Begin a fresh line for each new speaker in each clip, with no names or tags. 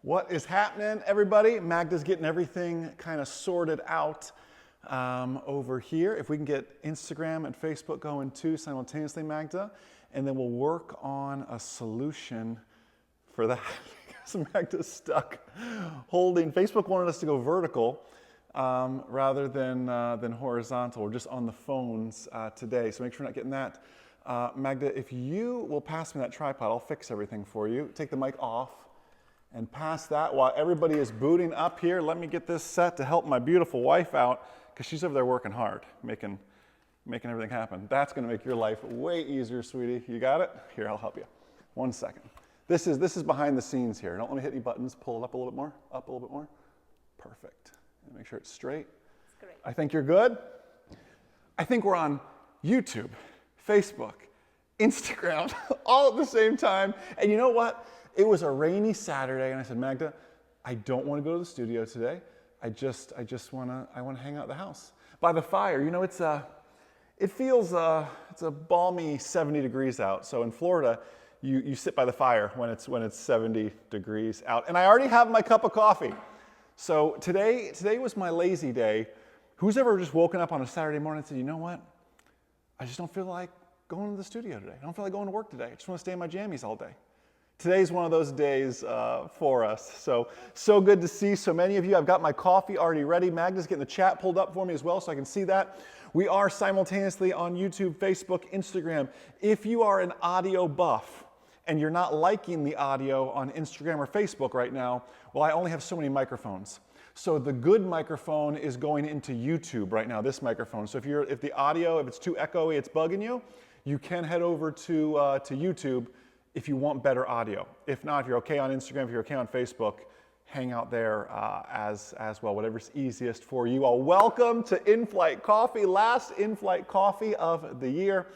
What is happening, everybody? Magda's getting everything kind of sorted out over here. If we can get Instagram and Facebook going too simultaneously, Magda, and then we'll work on a solution for that. Because Magda's stuck holding. Facebook wanted us to go vertical rather than horizontal. We're just on the phones today, so make sure we're not getting that. Magda, if you will pass me that tripod, I'll fix everything for you. Take the mic off and pass that while everybody is booting up here. Let me get this set to help my beautiful wife out because she's over there working hard, making everything happen. That's going to make your life way easier, sweetie. You got it? Here, I'll help you. 1 second. This is behind the scenes here. Don't let me hit any buttons. Pull it up a little bit more. Up a little bit more. Perfect. And make sure it's straight.
It's great.
I think you're good. I think we're on YouTube, Facebook, Instagram, all at the same time. And you know what? It was a rainy Saturday, and I said, Magda, I don't want to go to the studio today. I just want to hang out at the house by the fire. You know, it's a balmy 70 degrees out. So in Florida, you sit by the fire when it's 70 degrees out. And I already have my cup of coffee. So today was my lazy day. Who's ever just woken up on a Saturday morning and said, you know what? I just don't feel like going to the studio today. I don't feel like going to work today. I just want to stay in my jammies all day. Today's one of those days for us. So good to see so many of you. I've got my coffee already ready. Magda's getting the chat pulled up for me as well so I can see that. We are simultaneously on YouTube, Facebook, Instagram. If you are an audio buff and you're not liking the audio on Instagram or Facebook right now, well, I only have so many microphones. So the good microphone is going into YouTube right now, this microphone. So if the audio, if it's too echoey, it's bugging you, you can head over to YouTube if you want better audio. If not, if you're okay on Instagram, if you're okay on Facebook, hang out there as well, whatever's easiest for you all. Welcome to Inflight Coffee, last Inflight Coffee of the year.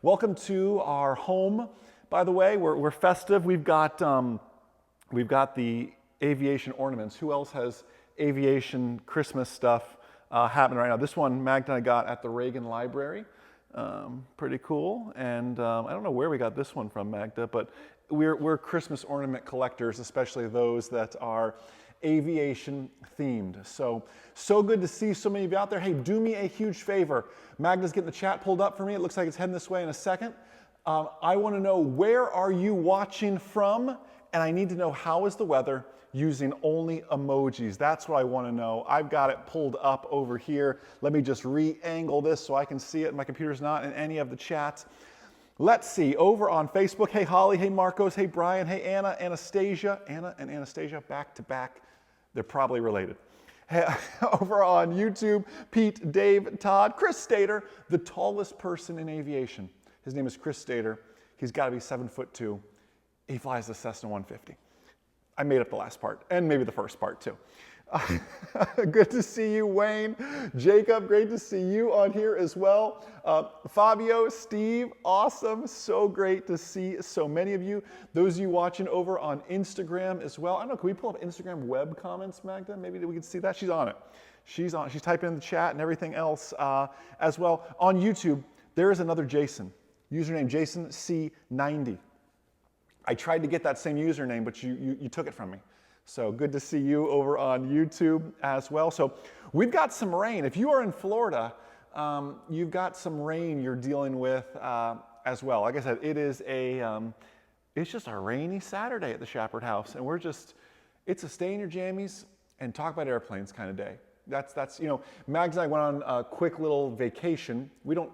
Welcome to our home. By the way, we're festive. We've got the aviation ornaments. Who else has aviation Christmas stuff happening right now? This one Magda and I got at the Reagan Library. Pretty cool. And I don't know where we got this one from, Magda, but we're Christmas ornament collectors, especially those that are aviation themed. So good to see so many of you out there. Hey, do me a huge favor. Magda's getting the chat pulled up for me. It looks like it's heading this way in a second. I want to know, where are you watching from? And I need to know, how is the weather, using only emojis. That's what I want to know. I've got it pulled up over here. Let me just re-angle this so I can see it. My computer's not in any of the chats. Let's see, over on Facebook, hey Holly, hey Marcos, hey Brian, hey Anna, Anastasia. Anna and Anastasia back to back. They're probably related. Hey, over on YouTube, Pete, Dave, Todd, Chris Stater, the tallest person in aviation. His name is Chris Stater. He's got to be 7'2". He flies the Cessna 150. I made up the last part, and maybe the first part too. Good to see you, Wayne. Jacob, great to see you on here as well. Fabio, Steve, awesome. So great to see so many of you. Those of you watching over on Instagram as well. I don't know, can we pull up Instagram web comments, Magda? Maybe we can see that. She's on it. She's typing in the chat and everything else as well. On YouTube, there is another Jason. Username Jason C90. I tried to get that same username, but you took it from me. So good to see you over on YouTube as well. So we've got some rain. If you are in Florida, you've got some rain you're dealing with as well. Like I said, it's just a rainy Saturday at the Shepard house, and it's a stay in your jammies and talk about airplanes kind of day. That's you know, Mags and I went on a quick little vacation. We don't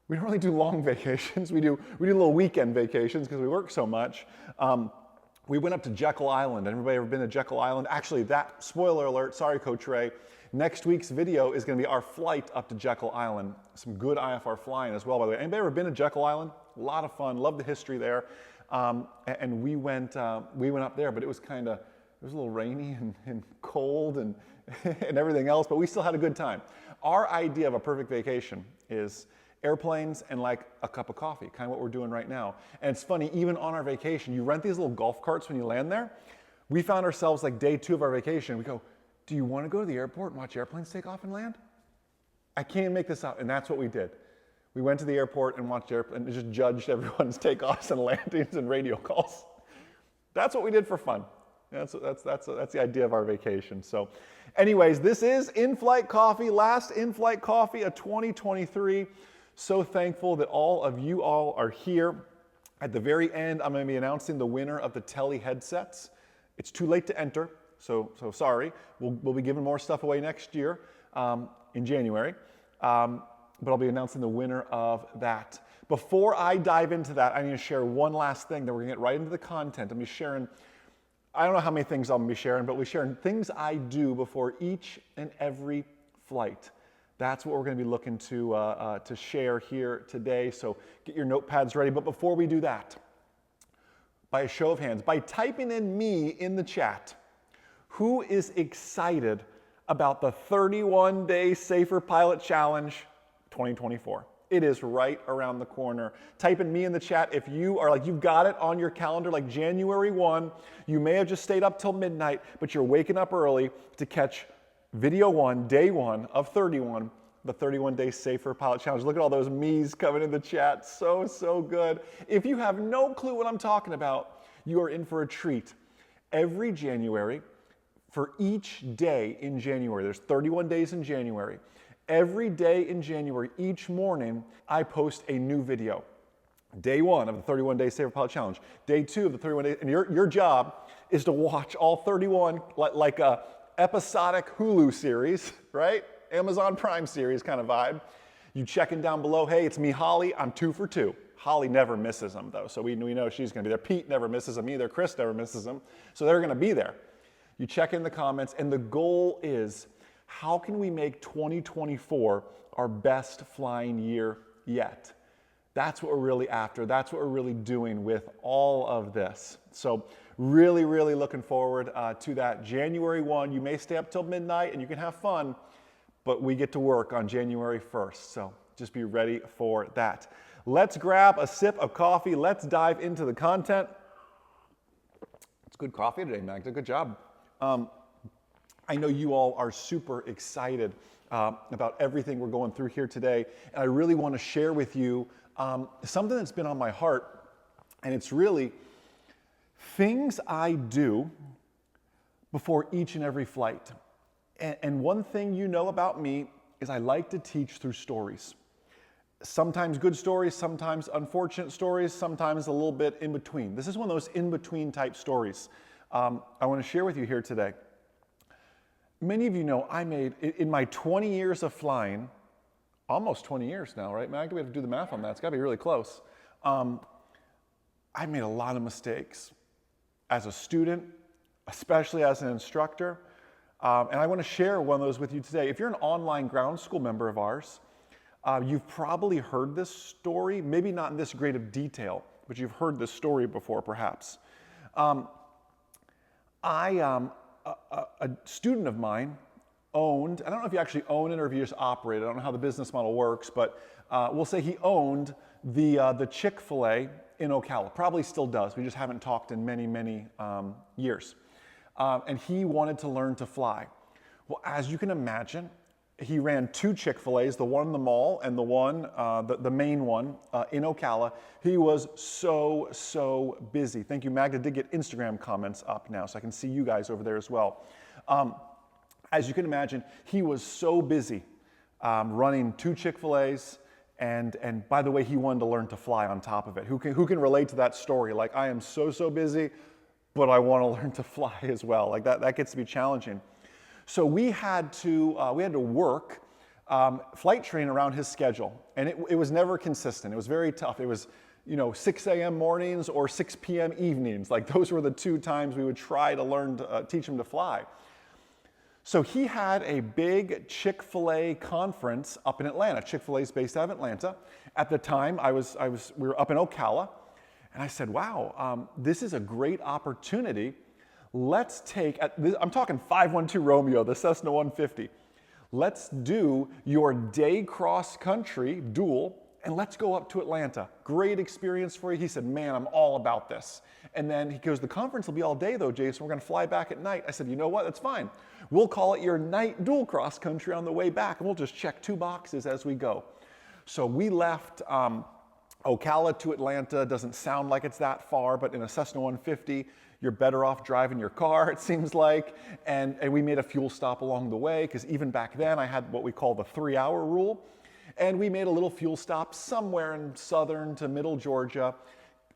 really do long vacations. We do little weekend vacations because we work so much. We went up to Jekyll Island. Everybody ever been to Jekyll Island? Actually, that, spoiler alert, sorry Coach Ray, next week's video is going to be our flight up to Jekyll Island. Some good IFR flying as well, by the way. Anybody ever been to Jekyll Island? A lot of fun. Love the history there. And we went up there, but it was a little rainy and cold and everything else, but we still had a good time. Our idea of a perfect vacation is airplanes and like a cup of coffee, kind of what we're doing right now. And it's funny, even on our vacation, you rent these little golf carts when you land there. We found ourselves like day 2 of our vacation. We go, do you want to go to the airport and watch airplanes take off and land? I can't make this up. And that's what we did. We went to the airport and watched airplanes and just judged everyone's takeoffs and landings and radio calls. That's what we did for fun. That's the idea of our vacation. So anyways, this is In-Flight Coffee, last In-Flight Coffee of 2023. So thankful that all of you all are here. At the very end, I'm going to be announcing the winner of the Tele headsets. It's too late to enter, so sorry. We'll be giving more stuff away next year in January, but I'll be announcing the winner of that. Before I dive into that, I need to share one last thing, then we're going to get right into the content. I'm going to be sharing, I don't know how many things I'm going to be sharing, but we're sharing things I do before each and every flight. That's what we're going to be looking to share here today, so get your notepads ready. But before we do that, by a show of hands, by typing in me in the chat, who is excited about the 31-day Safer Pilot Challenge 2024? It is right around the corner. Type in me in the chat if you are like, you've got it on your calendar, like January 1. You may have just stayed up till midnight, but you're waking up early to catch video 1, day 1 of 31, the 31-day Safer Pilot Challenge. Look at all those me's coming in the chat. So good. If you have no clue what I'm talking about, you are in for a treat. Every January, for each day in January, there's 31 days in January. Every day in January, each morning, I post a new video. Day 1 of the 31-day Safer Pilot Challenge. Day 2 of the 31 days, and your job is to watch all 31 like a episodic Hulu series, right? Amazon Prime series kind of vibe. You check in down below, hey, it's me, Holly, I'm 2 for 2. Holly never misses them though, so we know she's gonna be there. Pete never misses them either, Chris never misses them, so they're gonna be there. You check in the comments, and the goal is, how can we make 2024 our best flying year yet? That's what we're really after. That's what we're really doing with all of this. So really looking forward to that. January 1, you may stay up till midnight and you can have fun, but we get to work on January 1st. So just be ready for that. Let's grab a sip of coffee. Let's dive into the content. It's good coffee today, Magda. Good job. I know you all are super excited about everything we're going through here today, and I really want to share with you something that's been on my heart, and it's really things I do before each and every flight. And one thing you know about me is I like to teach through stories. Sometimes good stories, sometimes unfortunate stories, sometimes a little bit in between. This is one of those in-between type stories I want to share with you here today. Many of you know I made, in my 20 years of flying, almost 20 years now, right, Magda? We have to do the math on that. It's got to be really close. I made a lot of mistakes as a student, especially as an instructor. And I want to share one of those with you today. If you're an online ground school member of ours, you've probably heard this story, maybe not in this great of detail, but you've heard this story before, perhaps. A student of mine owned, I don't know if you actually own it or if you just operate it, I don't know how the business model works, but we'll say he owned the Chick-fil-A in Ocala, probably still does, we just haven't talked in many years. And he wanted to learn to fly. Well, as you can imagine, he ran 2 Chick-fil-A's, the one in the mall and the one, the main one in Ocala. He was so busy. Thank you, Magda. Did get Instagram comments up now, so I can see you guys over there as well. As you can imagine, he was so busy running 2 Chick-fil-A's, and by the way, he wanted to learn to fly on top of it. Who can relate to that story? Like, I am so busy, but I want to learn to fly as well. Like that gets to be challenging. So we had to work flight train around his schedule, and it was never consistent. It was very tough. It was 6 a.m. mornings or 6 p.m. evenings. Like those were the 2 times we would try to learn to teach him to fly. So he had a big Chick-fil-A conference up in Atlanta. Chick-fil-A is based out of Atlanta. At the time, we were up in Ocala, and I said, wow, this is a great opportunity. Let's take, I'm talking 512 Romeo, the Cessna 150. Let's do your day cross-country duel, and let's go up to Atlanta. Great experience for you. He said, man, I'm all about this. And then he goes, the conference will be all day though, Jason. We're going to fly back at night. I said, you know what? That's fine. We'll call it your night dual cross-country on the way back, and we'll just check 2 boxes as we go. So we left Ocala to Atlanta doesn't sound like it's that far, but in a Cessna 150, you're better off driving your car, it seems like. And we made a fuel stop along the way, because even back then I had what we call the 3-hour rule. And we made a little fuel stop somewhere in southern to middle Georgia,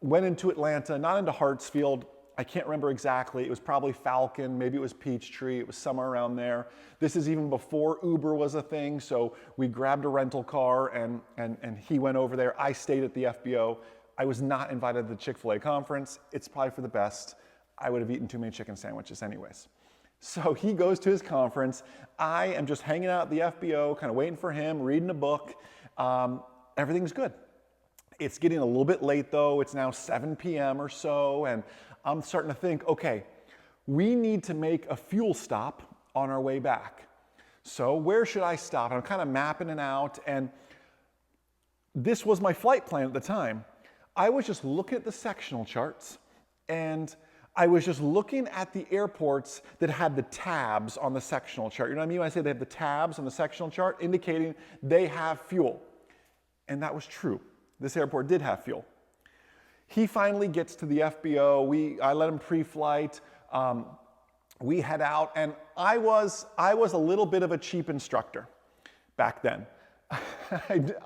went into Atlanta, not into Hartsfield. I can't remember exactly. It was probably Falcon, maybe it was Peachtree, it was somewhere around there. This is even before Uber was a thing, so we grabbed a rental car and he went over there. I stayed at the FBO. I was not invited to the Chick-fil-A conference. It's probably for the best. I would have eaten too many chicken sandwiches anyways. So he goes to his conference. I am just hanging out at the FBO, kind of waiting for him, reading a book. Everything's good. It's getting a little bit late though. It's now 7 p.m. or so, and I'm starting to think, okay, we need to make a fuel stop on our way back. So where should I stop? And I'm kind of mapping it out, and this was my flight plan at the time. I was just looking at the sectional charts, and I was just looking at the airports that had the tabs on the sectional chart. You know what I mean when I say they have the tabs on the sectional chart, indicating they have fuel. And that was true. This airport did have fuel. He finally gets to the FBO. I let him pre-flight. We head out, and I was a little bit of a cheap instructor back then.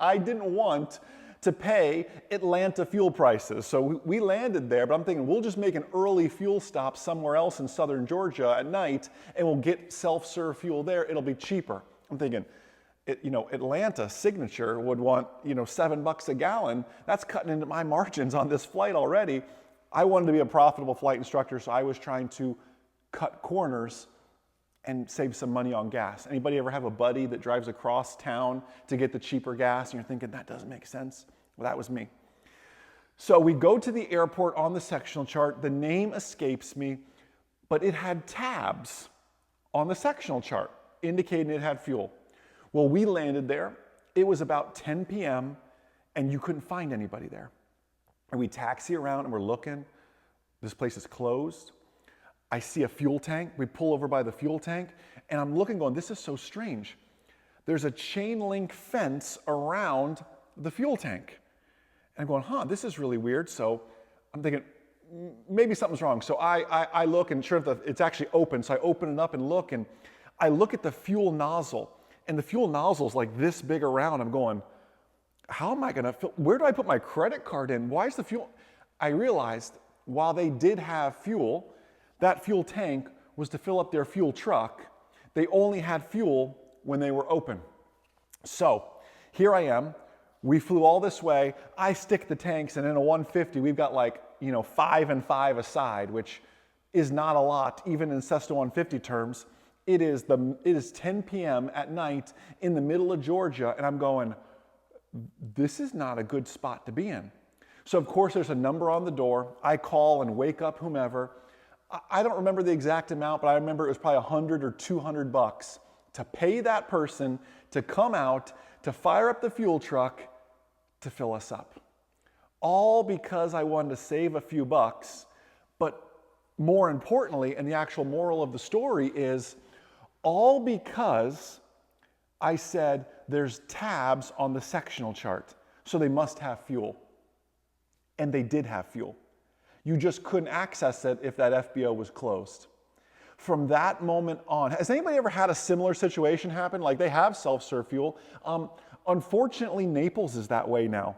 I didn't want to pay Atlanta fuel prices. So we landed there, but I'm thinking we'll just make an early fuel stop somewhere else in southern Georgia at night, and we'll get self-serve fuel there. It'll be cheaper. I'm thinking, Atlanta Signature would want, $7 a gallon. That's cutting into my margins on this flight already. I wanted to be a profitable flight instructor, so I was trying to cut corners and save some money on gas. Anybody ever have a buddy that drives across town to get the cheaper gas and you're thinking, that doesn't make sense? Well, that was me. So we go to the airport on the sectional chart. The name escapes me, but it had tabs on the sectional chart indicating it had fuel. Well, we landed there. It was about 10 p.m. and you couldn't find anybody there. And we taxi around and we're looking. This place is closed. I see a fuel tank. We pull over by the fuel tank, and I'm looking going, this is so strange. There's a chain link fence around the fuel tank. And I'm going, this is really weird. So I'm thinking, maybe something's wrong. So I look, and sure enough, it's actually open. So I open it up and look, and I look at the fuel nozzle, and the fuel nozzle's like this big around. I'm going, how am I gonna fill, where do I put my credit card in? Why is the fuel? I realized while they did have fuel, that fuel tank was to fill up their fuel truck. They only had fuel when they were open. So here I am. We flew all this way. I stick the tanks, and in a 150, we've got 5 and 5 aside, which is not a lot, even in Cessna 150 terms. It is 10 p.m. at night in the middle of Georgia, and I'm going, this is not a good spot to be in. So of course there's a number on the door. I call and wake up whomever. I don't remember the exact amount, but I remember it was probably $100 or $200 to pay that person to come out, to fire up the fuel truck, to fill us up. All because I wanted to save a few bucks, but more importantly, and the actual moral of the story is, all because I said there's tabs on the sectional chart, so they must have fuel. And they did have fuel. You just couldn't access it if that FBO was closed. From that moment on, has anybody ever had a similar situation happen? Like, they have self-serve fuel. Unfortunately, Naples is that way now.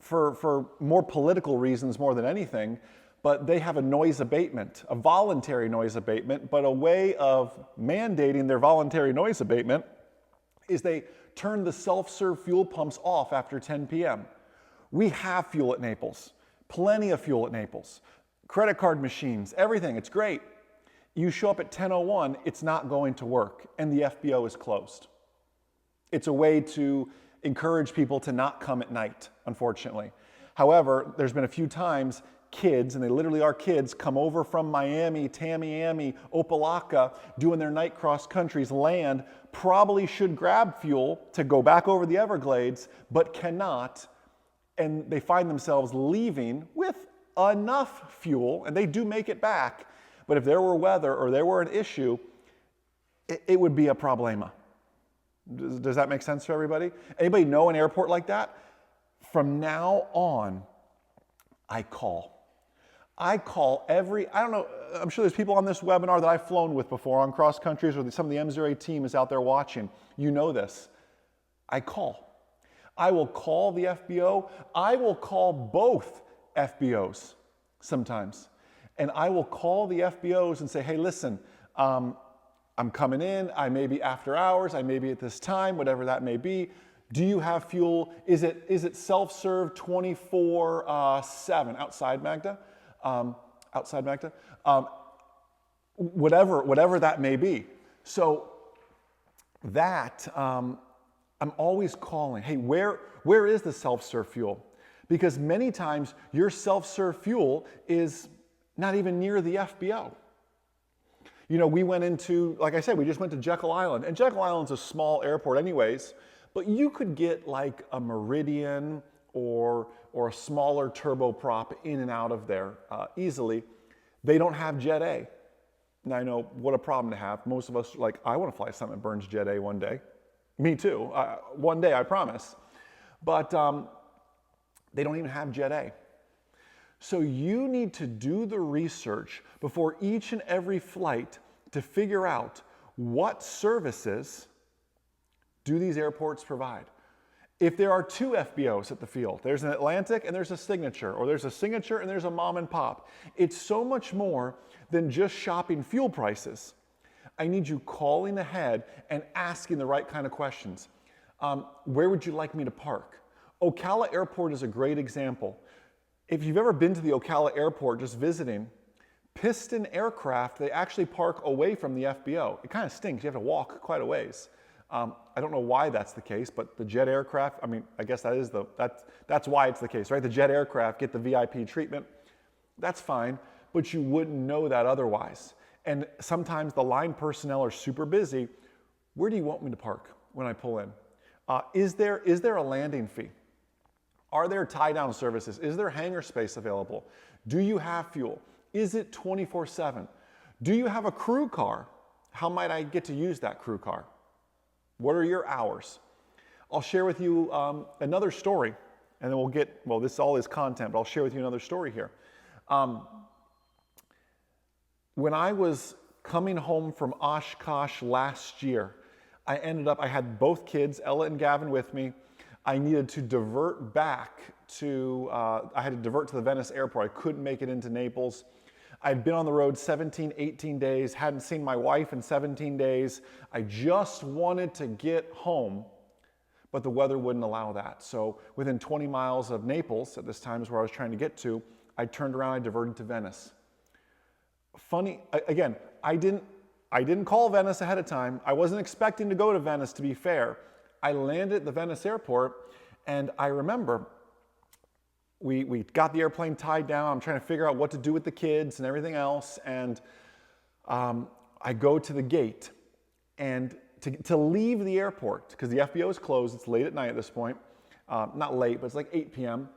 For more political reasons more than anything, but they have a noise abatement, a voluntary noise abatement, but a way of mandating their voluntary noise abatement is they turn the self-serve fuel pumps off after 10 p.m. We have fuel at Naples, plenty of fuel at Naples, credit card machines, everything, it's great. You show up at 10:01, it's not going to work, and the FBO is closed. It's a way to encourage people to not come at night, unfortunately. However, there's been a few times kids, and they literally are kids, come over from Miami, Tamiami, Opelika, doing their night cross countries, land, probably should grab fuel to go back over the Everglades, but cannot, and they find themselves leaving with enough fuel, and they do make it back, but if there were weather or there were an issue, it would be a problema. Does that make sense to everybody? Anybody know an airport like that? From now on, I call. I don't know, I'm sure there's people on this webinar that I've flown with before on cross countries, or some of the M08 team is out there watching. You know this. I call. I will call the FBO. I will call both FBOs sometimes. And I will call the FBOs and say, hey, listen, I'm coming in. I may be after hours. I may be at this time, whatever that may be. Do you have fuel? Is it self-serve 24/7 outside Magda? Outside Magda? Whatever that may be. So that, I'm always calling, hey, where is the self-serve fuel? Because many times your self-serve fuel is not even near the FBO. You know, we went into, like I said, we just went to Jekyll Island, and Jekyll Island's a small airport anyways, but you could get like a Meridian or a smaller turboprop in and out of there easily. They don't have Jet A. Now I know what a problem to have. Most of us are like, I want to fly something that burns Jet A one day. Me too, one day, I promise. But they don't even have Jet A. So you need to do the research before each and every flight to figure out what services do these airports provide. If there are two FBOs at the field, there's an Atlantic and there's a Signature, or there's a Signature and there's a mom and pop. It's so much more than just shopping fuel prices. I need you calling ahead and asking the right kind of questions. Where would you like me to park? Ocala Airport is a great example. If you've ever been to the Ocala Airport just visiting, Piston aircraft, they actually park away from the FBO. It kind of stinks. You have to walk quite a ways. I don't know why that's the case, but the jet aircraft, I mean, I guess that's why it's the case, right? The jet aircraft get the VIP treatment. That's fine, but you wouldn't know that otherwise. And sometimes the line personnel are super busy. Where do you want me to park when I pull in? Is there a landing fee? Are there tie-down services? Is there hangar space available? Do you have fuel? Is it 24/7? Do you have a crew car? How might I get to use that crew car? What are your hours? I'll share with you another story, and then we'll get, well, this all is content, but I'll share with you another story here. When I was coming home from Oshkosh last year, I had both kids, Ella and Gavin, with me. I needed to divert back to, I had to divert to the Venice airport. I couldn't make it into Naples. I'd been on the road 17, 18 days, hadn't seen my wife in 17 days. I just wanted to get home, but the weather wouldn't allow that. So within 20 miles of Naples, at this time is where I was trying to get to, I turned around, I diverted to Venice. Funny, again, I didn't call Venice ahead of time. I wasn't expecting to go to Venice, to be fair. I landed at the Venice airport, and I remember we got the airplane tied down. I'm trying to figure out what to do with the kids and everything else, and I go to the gate, and to leave the airport, because the FBO is closed, it's late at night at this point, not late, but it's like 8 p.m.,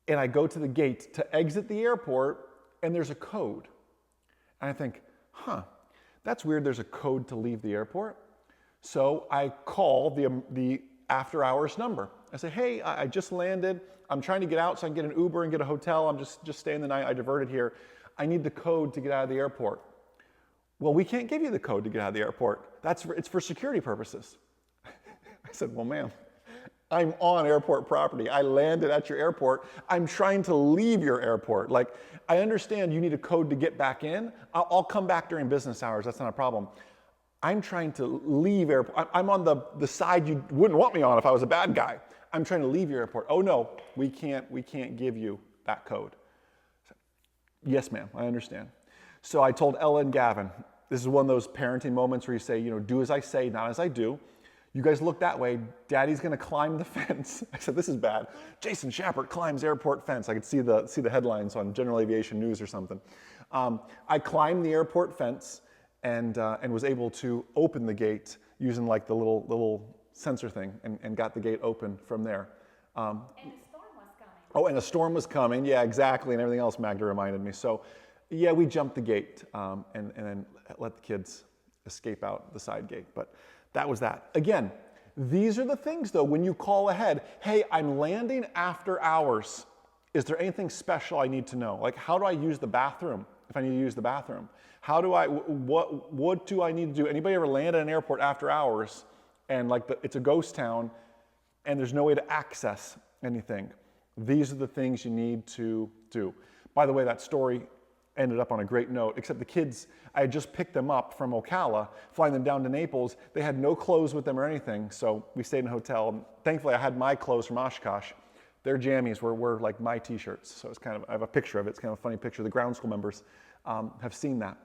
and I go to the gate to exit the airport, and there's a code. And I think, that's weird, there's a code to leave the airport. So I call the after hours number. I say, hey, I just landed. I'm trying to get out so I can get an Uber and get a hotel. I'm just staying the night. I diverted here. I need the code to get out of the airport. Well, we can't give you the code to get out of the airport. It's for security purposes. I said, well, ma'am, I'm on airport property. I landed at your airport. I'm trying to leave your airport. Like, I understand you need a code to get back in. I'll come back during business hours. That's not a problem. I'm trying to leave airport. I'm on the side you wouldn't want me on if I was a bad guy. I'm trying to leave your airport. Oh no, we can't give you that code. Yes, ma'am, I understand. So I told Ella and Gavin, this is one of those parenting moments where you say, do as I say, not as I do. You guys look that way, Daddy's gonna climb the fence. I said, this is bad. Jason Schappert climbs airport fence. I could see the headlines on General Aviation News or something. I climbed the airport fence and was able to open the gate using like the little sensor thing and got the gate open from there.
And a storm was coming.
Oh, and a storm was coming. Yeah, exactly. And everything else Magda reminded me. So yeah, we jumped the gate and then let the kids escape out the side gate. But that was that. Again, these are the things though, when you call ahead, hey, I'm landing after hours. Is there anything special I need to know? Like, how do I use the bathroom if I need to use the bathroom? How do I, what do I need to do? Anybody ever land at an airport after hours and like it's a ghost town and there's no way to access anything? These are the things you need to do. By the way, that story ended up on a great note, except the kids, I had just picked them up from Ocala, flying them down to Naples. They had no clothes with them or anything, so we stayed in a hotel. Thankfully, I had my clothes from Oshkosh. Their jammies were like my t-shirts, so it's kind of, I have a picture of it. It's kind of a funny picture. The ground school members have seen that.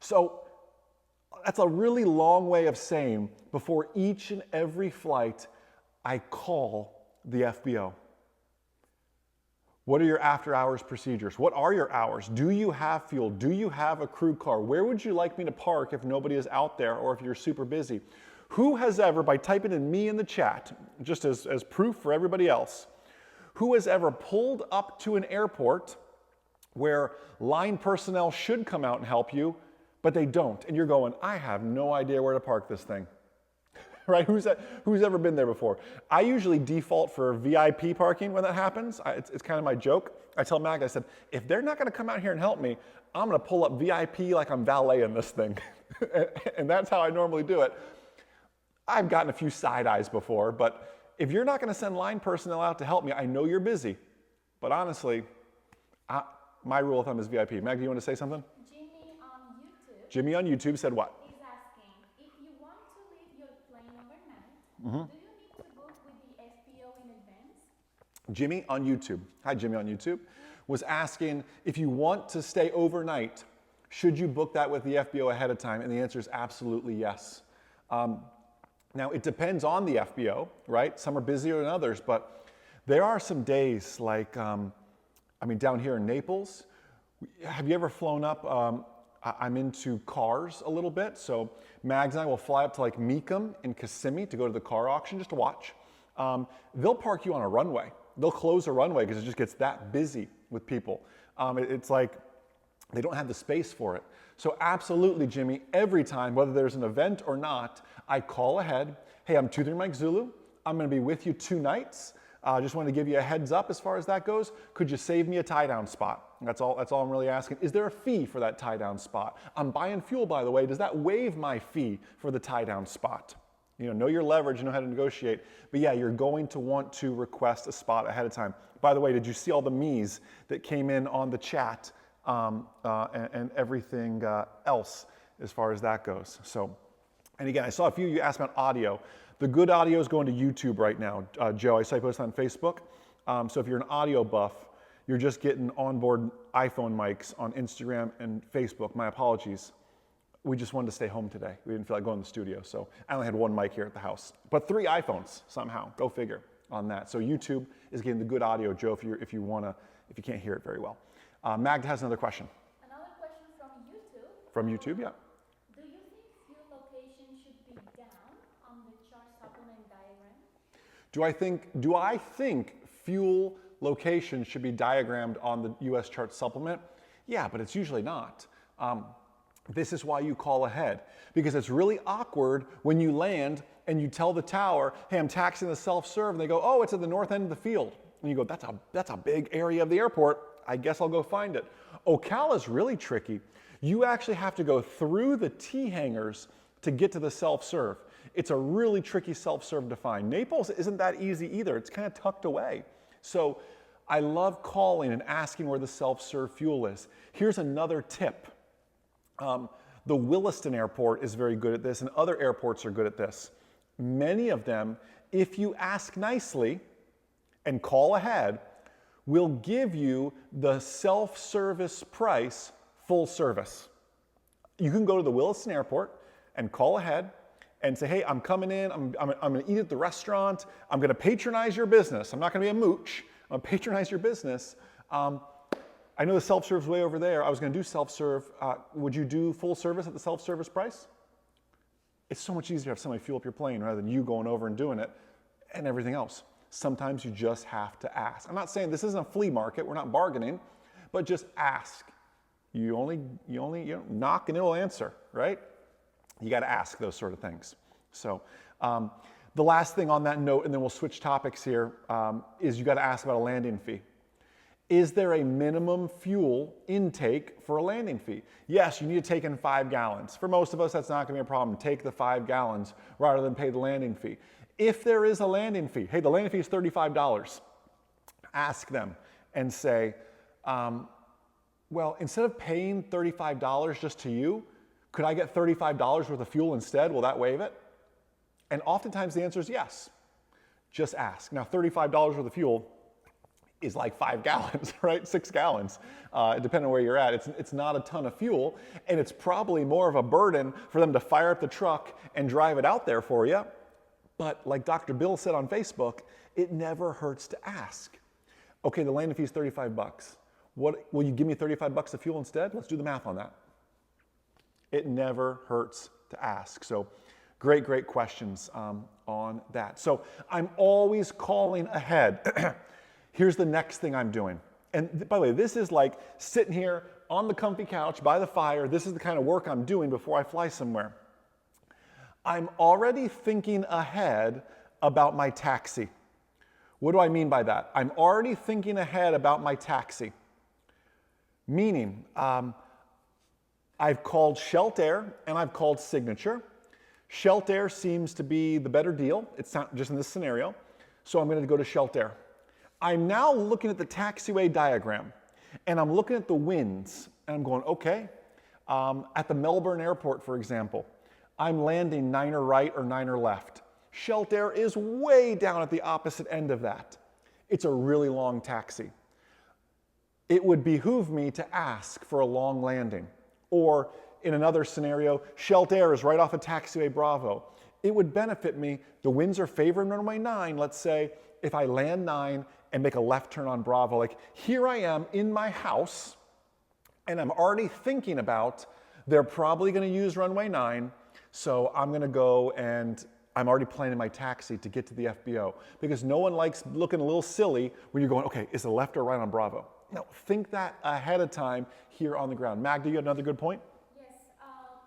So that's a really long way of saying, before each and every flight, I call the FBO. What are your after-hours procedures? What are your hours? Do you have fuel? Do you have a crew car? Where would you like me to park if nobody is out there or if you're super busy? Who has ever, by typing in me in the chat, just as proof for everybody else, who has ever pulled up to an airport where line personnel should come out and help you, but they don't, and you're going, I have no idea where to park this thing? Right? Who's ever been there before? I usually default for VIP parking when that happens. It's kind of my joke. I tell Mag, I said, if they're not going to come out here and help me, I'm going to pull up VIP like I'm valeting this thing. And that's how I normally do it. I've gotten a few side eyes before, but if you're not going to send line personnel out to help me, I know you're busy. But honestly, my rule of thumb is VIP. Mag, do you want to say something? Jimmy on YouTube said what?
He's asking, if you want to leave your plane overnight, do you need to book with the FBO in advance?
Jimmy on YouTube, hi Jimmy on YouTube, was asking if you want to stay overnight, should you book that with the FBO ahead of time? And the answer is absolutely yes. Now it depends on the FBO, right? Some are busier than others, but there are some days like, down here in Naples, have you ever flown up? I'm into cars a little bit, so Mags and I will fly up to like Meekum in Kissimmee to go to the car auction just to watch. They'll park you on a runway. They'll close a runway because it just gets that busy with people. It's like they don't have the space for it. So absolutely, Jimmy, every time, whether there's an event or not, I call ahead. Hey, I'm 23 Mike Zulu. I'm going to be with you 2 nights. I just wanted to give you a heads up as far as that goes. Could you save me a tie-down spot? That's all I'm really asking. Is there a fee for that tie-down spot? I'm buying fuel, by the way. Does that waive my fee for the tie-down spot? Know your leverage, know how to negotiate. But yeah, you're going to want to request a spot ahead of time. By the way, did you see all the me's that came in on the chat and everything else as far as that goes? So, and again, I saw a few you asked about audio. The good audio is going to YouTube right now. Joe, I saw you post on Facebook. So if you're an audio buff, you're just getting onboard iPhone mics on Instagram and Facebook. My apologies. We just wanted to stay home today. We didn't feel like going to the studio, so I only had 1 mic here at the house. But 3 iPhones somehow. Go figure on that. So YouTube is getting the good audio, Joe, if you can't hear it very well. Magda has another question.
Another question from YouTube.
From YouTube, yeah.
Do you think fuel location should be down on the chart supplement diagram?
Do I think fuel location should be diagrammed on the US chart supplement? Yeah, but it's usually not. This is why you call ahead, because it's really awkward when you land and you tell the tower, hey, I'm taxiing the self-serve, and they go, oh, it's at the north end of the field. And you go, that's a big area of the airport. I guess I'll go find it. Ocala's really tricky. You actually have to go through the T-hangars to get to the self-serve. It's a really tricky self-serve to find. Naples isn't that easy either. It's kind of tucked away. So I love calling and asking where the self-serve fuel is. Here's another tip. The Williston Airport is very good at this, and other airports are good at this. Many of them, if you ask nicely and call ahead, will give you the self-service price full service. You can go to the Williston Airport and call ahead and say, hey, I'm coming in, I'm going to eat at the restaurant, I'm going to patronize your business. I'm not going to be a mooch, I'm going to patronize your business. I know the self-serve's way over there. I was going to do self-serve. Would you do full service at the self-service price? It's so much easier to have somebody fuel up your plane rather than you going over and doing it and everything else. Sometimes you just have to ask. I'm not saying this isn't a flea market. We're not bargaining, but just ask. You only knock and it'll answer, right? You got to ask those sort of things. So the last thing on that note, and then we'll switch topics here, is you got to ask about a landing fee. Is there a minimum fuel intake for a landing fee? Yes, you need to take in 5 gallons. For most of us, that's not going to be a problem. Take the 5 gallons rather than pay the landing fee. If there is a landing fee, hey, the landing fee is $35. Ask them and say, well, instead of paying $35 just to you, could I get $35 worth of fuel instead? Will that waive it? And oftentimes the answer is yes. Just ask. Now, $35 worth of fuel is like 5 gallons, right? 6 gallons, depending on where you're at. It's not a ton of fuel, and it's probably more of a burden for them to fire up the truck and drive it out there for you. But like Dr. Bill said on Facebook, it never hurts to ask. Okay, the landing fee is 35 bucks. What, will you give me 35 bucks of fuel instead? Let's do the math on that. It never hurts to ask. So great, great questions on that. So I'm always calling ahead. Here's the next thing I'm doing. And by the way, this is like sitting here on the comfy couch by the fire. This is the kind of work I'm doing before I fly somewhere. I'm already thinking ahead about my taxi. What do I mean by that? I'm already thinking ahead about my taxi. Meaning, I've called Sheltair and I've called Signature. Sheltair seems to be the better deal. It's not just in this scenario. So I'm going to go to Sheltair. I'm now looking at the taxiway diagram and I'm looking at the winds and I'm going, okay, at the Melbourne airport, for example, I'm landing 9er right or 9er left. Sheltair is way down at the opposite end of that. It's a really long taxi. It would behoove me to ask for a long landing. Or in another scenario, Sheltair is right off of taxiway Bravo. It would benefit me, the winds are favoring runway 9, let's say, if I land 9 and make a left turn on Bravo. Like here I am in my house and I'm already thinking about they're probably going to use runway 9, so I'm going to go and I'm already planning my taxi to get to the FBO because no one likes looking a little silly when you're going, okay, is it left or right on Bravo? Now think that ahead of time here on the ground. Magda, you had another good point?
Yes,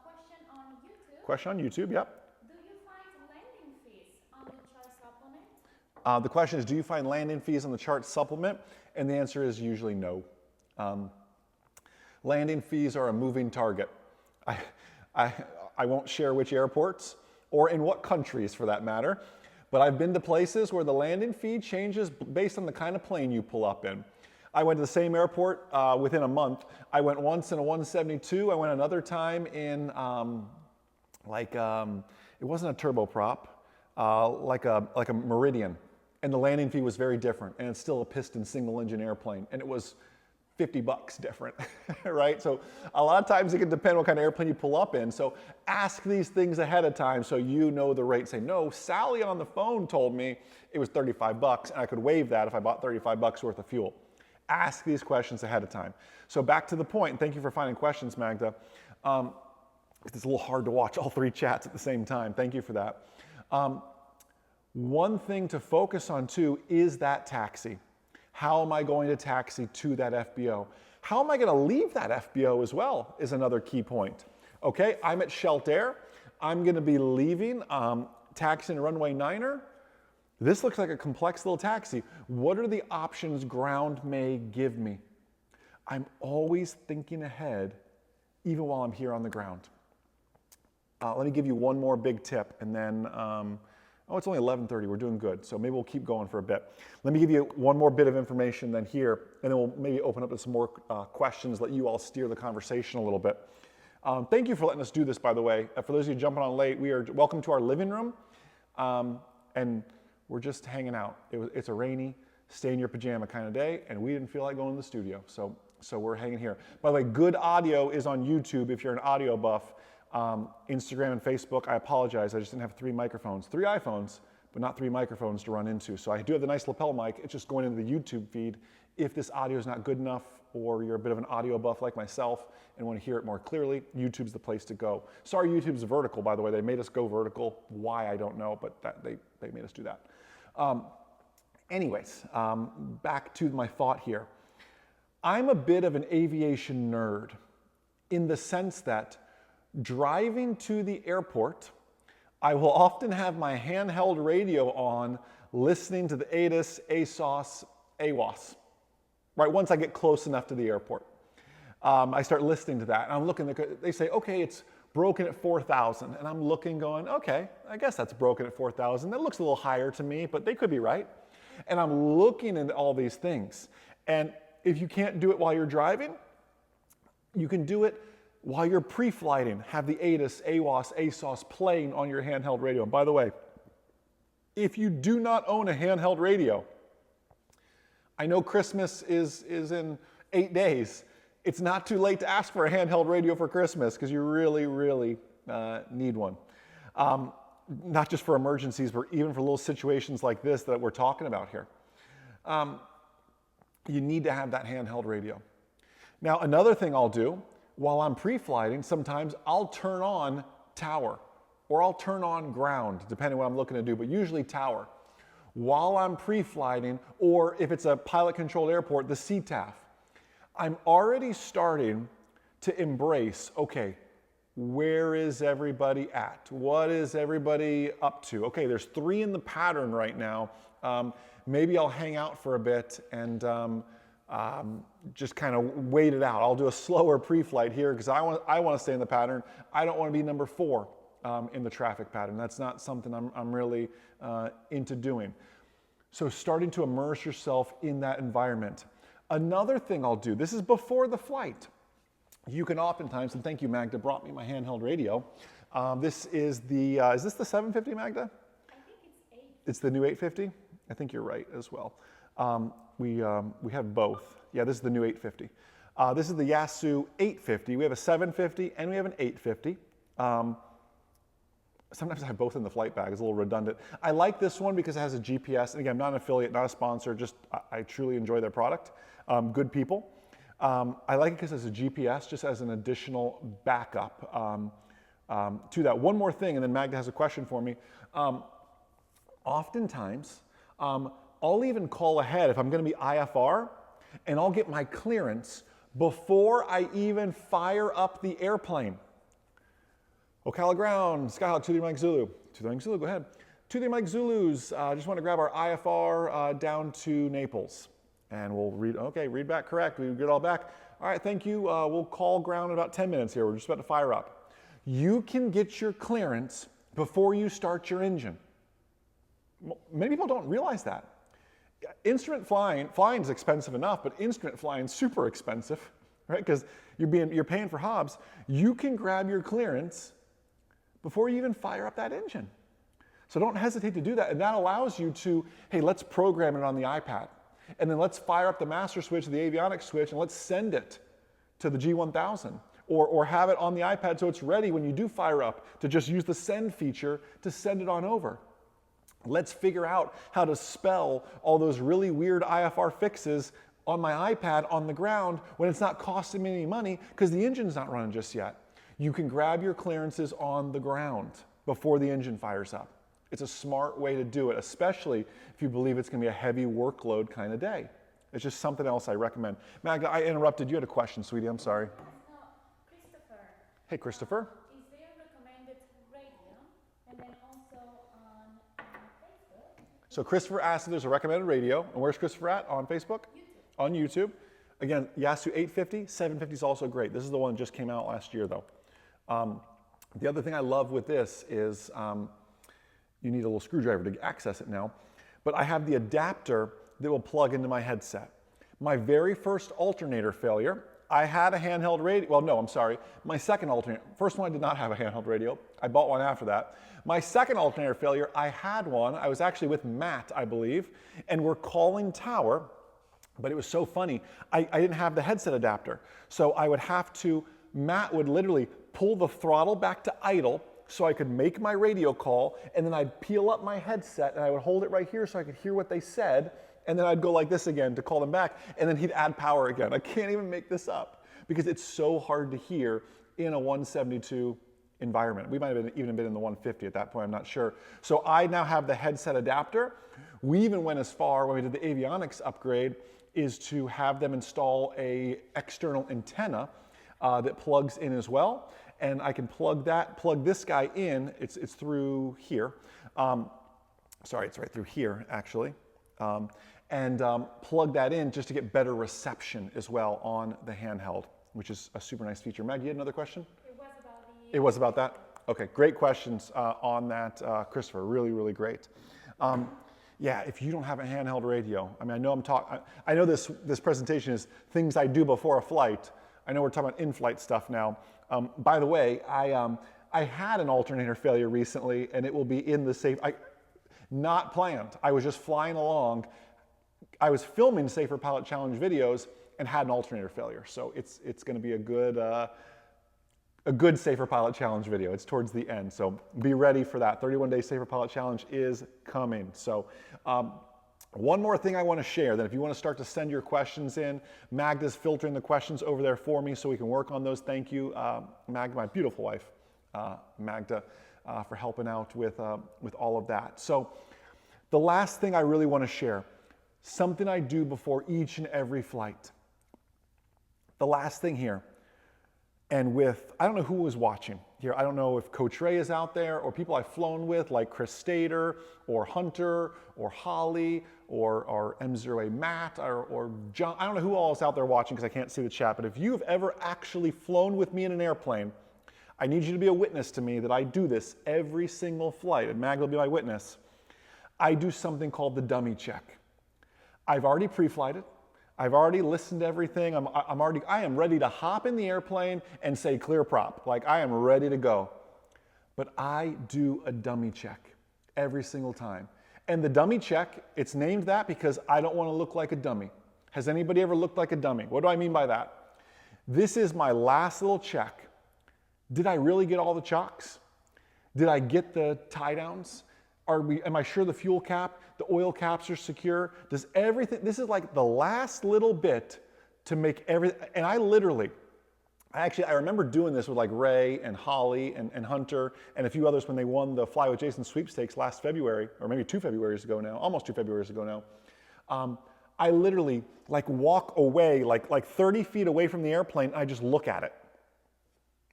question on YouTube.
Question on YouTube, yep.
Do you find landing fees on the chart supplement?
The question is, do you find landing fees on the chart supplement? And the answer is usually no. Landing fees are a moving target. I won't share which airports or in what countries for that matter, but I've been to places where the landing fee changes based on the kind of plane you pull up in. I went to the same airport within a month. I went once in a 172. I went another time in it wasn't a turboprop, like a Meridian. And the landing fee was very different. And it's still a piston single engine airplane. And it was $50 different, right? So a lot of times it can depend what kind of airplane you pull up in. So ask these things ahead of time so you know the rate. Say, no, Sally on the phone told me it was $35 and I could waive that if I bought $35 worth of fuel. Ask these questions ahead of time. So back to the point, and thank you for finding questions, Magda. It's a little hard to watch all 3 chats at the same time. Thank you for that. One thing to focus on too is that taxi. How am I going to taxi to that FBO? How am I going to leave that FBO as well is another key point. Okay, I'm at Sheltair. I'm going to be leaving, taxiing runway 9er. This looks like a complex little taxi. What are the options ground may give me? I'm always thinking ahead, even while I'm here on the ground. Let me give you one more big tip, and then, it's only 11:30, we're doing good, so maybe we'll keep going for a bit. Let me give you one more bit of information then here, and then we'll maybe open up to some more questions, let you all steer the conversation a little bit. Thank you for letting us do this, by the way. For those of you jumping on late, we are welcome to our living room, and we're just hanging out. It's a rainy, stay in your pajama kind of day, and we didn't feel like going to the studio, so we're hanging here. By the way, good audio is on YouTube if you're an audio buff. Instagram and Facebook, I apologize, I just didn't have 3 microphones. 3 iPhones, but not 3 microphones to run into. So I do have the nice lapel mic, it's just going into the YouTube feed. If this audio is not good enough, or you're a bit of an audio buff like myself and want to hear it more clearly, YouTube's the place to go. Sorry, YouTube's vertical, by the way. They made us go vertical. Why, I don't know, but they made us do that. Anyways, back to my thought here. I'm a bit of an aviation nerd in the sense that driving to the airport, I will often have my handheld radio on listening to the ATIS, ASOS, AWOS, right? Once I get close enough to the airport. I start listening to that and I'm looking, they say, okay, it's broken at 4,000. And I'm looking going, okay, I guess that's broken at 4,000. That looks a little higher to me, but they could be right. And I'm looking into all these things. And if you can't do it while you're driving, you can do it while you're pre-flighting. Have the ATIS, AWOS, ASOS playing on your handheld radio. And by the way, if you do not own a handheld radio, I know Christmas is in 8 days. It's not too late to ask for a handheld radio for Christmas because you really, really need one. Not just for emergencies, but even for little situations like this that we're talking about here. You need to have that handheld radio. Now, another thing I'll do while I'm pre-flighting, sometimes I'll turn on tower or I'll turn on ground, depending on what I'm looking to do, but usually tower. While I'm pre-flighting, or if it's a pilot-controlled airport, the CTAF. I'm already starting to embrace, okay, where is everybody at? What is everybody up to? Okay, there's 3 in the pattern right now. Maybe I'll hang out for a bit and just kind of wait it out. I'll do a slower pre-flight here because I want to stay in the pattern. I don't want to be number 4 in the traffic pattern. That's not something I'm really into doing. So starting to immerse yourself in that environment. Another thing I'll do, this is before the flight. You can oftentimes, and thank you Magda, brought me my handheld radio. This is the, is this the 750 Magda?
I think it's 8.
It's the new 850? I think you're right as well. We have both. Yeah, this is the new 850. This is the Yaesu 850. We have a 750 and we have an 850. Sometimes I have both in the flight bag. It's a little redundant. I like this one because it has a GPS. And again, I'm not an affiliate, not a sponsor, just I truly enjoy their product. Good people. I like it because it has a GPS, just as an additional backup to that. One more thing, and then Magda has a question for me. Oftentimes, I'll even call ahead if I'm going to be IFR, and I'll get my clearance before I even fire up the airplane. Ocala ground, Skyhawk 23 Mike Zulu. 23 Mike Zulu, go ahead. 23 Mike Zulus, just want to grab our IFR down to Naples. And we'll read back correct. We get it all back. All right, thank you. We'll call ground in about 10 minutes here. We're just about to fire up. You can get your clearance before you start your engine. Many people don't realize that. Instrument flying is expensive enough, but instrument flying is super expensive, right? Because you're paying for hobs. You can grab your clearance before you even fire up that engine. So don't hesitate to do that. And that allows you to, hey, let's program it on the iPad. And then let's fire up the master switch, the avionics switch, and let's send it to the G1000. Or have it on the iPad so it's ready when you do fire up to just use the send feature to send it on over. Let's figure out how to spell all those really weird IFR fixes on my iPad on the ground when it's not costing me any money because the engine's not running just yet. You can grab your clearances on the ground before the engine fires up. It's a smart way to do it, especially if you believe it's going to be a heavy workload kind of day. It's just something else I recommend. Magda, I interrupted. You had a question, sweetie. I'm sorry.
No, Christopher.
Hey, Christopher.
Is there a recommended radio? And then also on Facebook.
So Christopher asked if there's a recommended radio. And where's Christopher at? On Facebook?
YouTube.
On YouTube. Again, Yaesu 850, 750 is also great. This is the one that just came out last year, though. The other thing I love with this is you need a little screwdriver to access it now. But I have the adapter that will plug into my headset. My very first alternator failure, I had a handheld radio. Well, no, I'm sorry. My second alternator, first one I did not have a handheld radio. I bought one after that. My second alternator failure, I had one. I was actually with Matt, I believe, and we're calling tower. But it was so funny. I didn't have the headset adapter. So I would have to, Matt would literally pull the throttle back to idle so I could make my radio call, and then I'd peel up my headset and I would hold it right here so I could hear what they said, and then I'd go like this again to call them back, and then he'd add power again. I can't even make this up because it's so hard to hear in a 172 environment. We might have even been in the 150 at that point, I'm not sure. So I now have the headset adapter. We even went as far when we did the avionics upgrade is to have them install a external antenna that plugs in as well. and I can plug this guy in. It's through here. Sorry, it's right through here, actually. Plug that in just to get better reception as well on the handheld, which is a super nice feature. Meg, you had another question? It was about that? Okay, great questions on that, Christopher. Really, really great. Yeah, if you don't have a handheld radio, I mean, I know this presentation is things I do before a flight. I know we're talking about in-flight stuff now. By the way, I had an alternator failure recently, and it will be in the safe. Not planned. I was just flying along. I was filming Safer Pilot Challenge videos and had an alternator failure. So it's going to be a good Safer Pilot Challenge video. It's towards the end, so be ready for that. 31-day Safer Pilot Challenge is coming. So one more thing I want to share, that if you want to start to send your questions in, Magda's filtering the questions over there for me so we can work on those. Thank you, Magda, my beautiful wife, Magda, for helping out with all of that. So the last thing I really want to share, something I do before each and every flight. The last thing here, and I don't know who was watching here. I don't know if Coach Ray is out there or people I've flown with like Chris Stater or Hunter or Holly or M0A Matt or John. I don't know who all is out there watching because I can't see the chat, but if you've ever actually flown with me in an airplane, I need you to be a witness to me that I do this every single flight, and Mag will be my witness. I do something called the dummy check. I've already pre-flighted. I've already listened to everything. I am ready to hop in the airplane and say clear prop. Like I am ready to go. But I do a dummy check every single time. And the dummy check, it's named that because I don't want to look like a dummy. Has anybody ever looked like a dummy? What do I mean by that? This is my last little check. Did I really get all the chocks? Did I get the tie downs? Am I sure the fuel cap, the oil caps are secure? Does everything, this is like the last little bit to make everything, and I remember doing this with like Ray and Holly and Hunter and a few others when they won the Fly with Jason sweepstakes last February, or maybe 2 Februaries ago now, almost 2 Februaries ago now. I literally like walk away, like 30 feet away from the airplane, and I just look at it.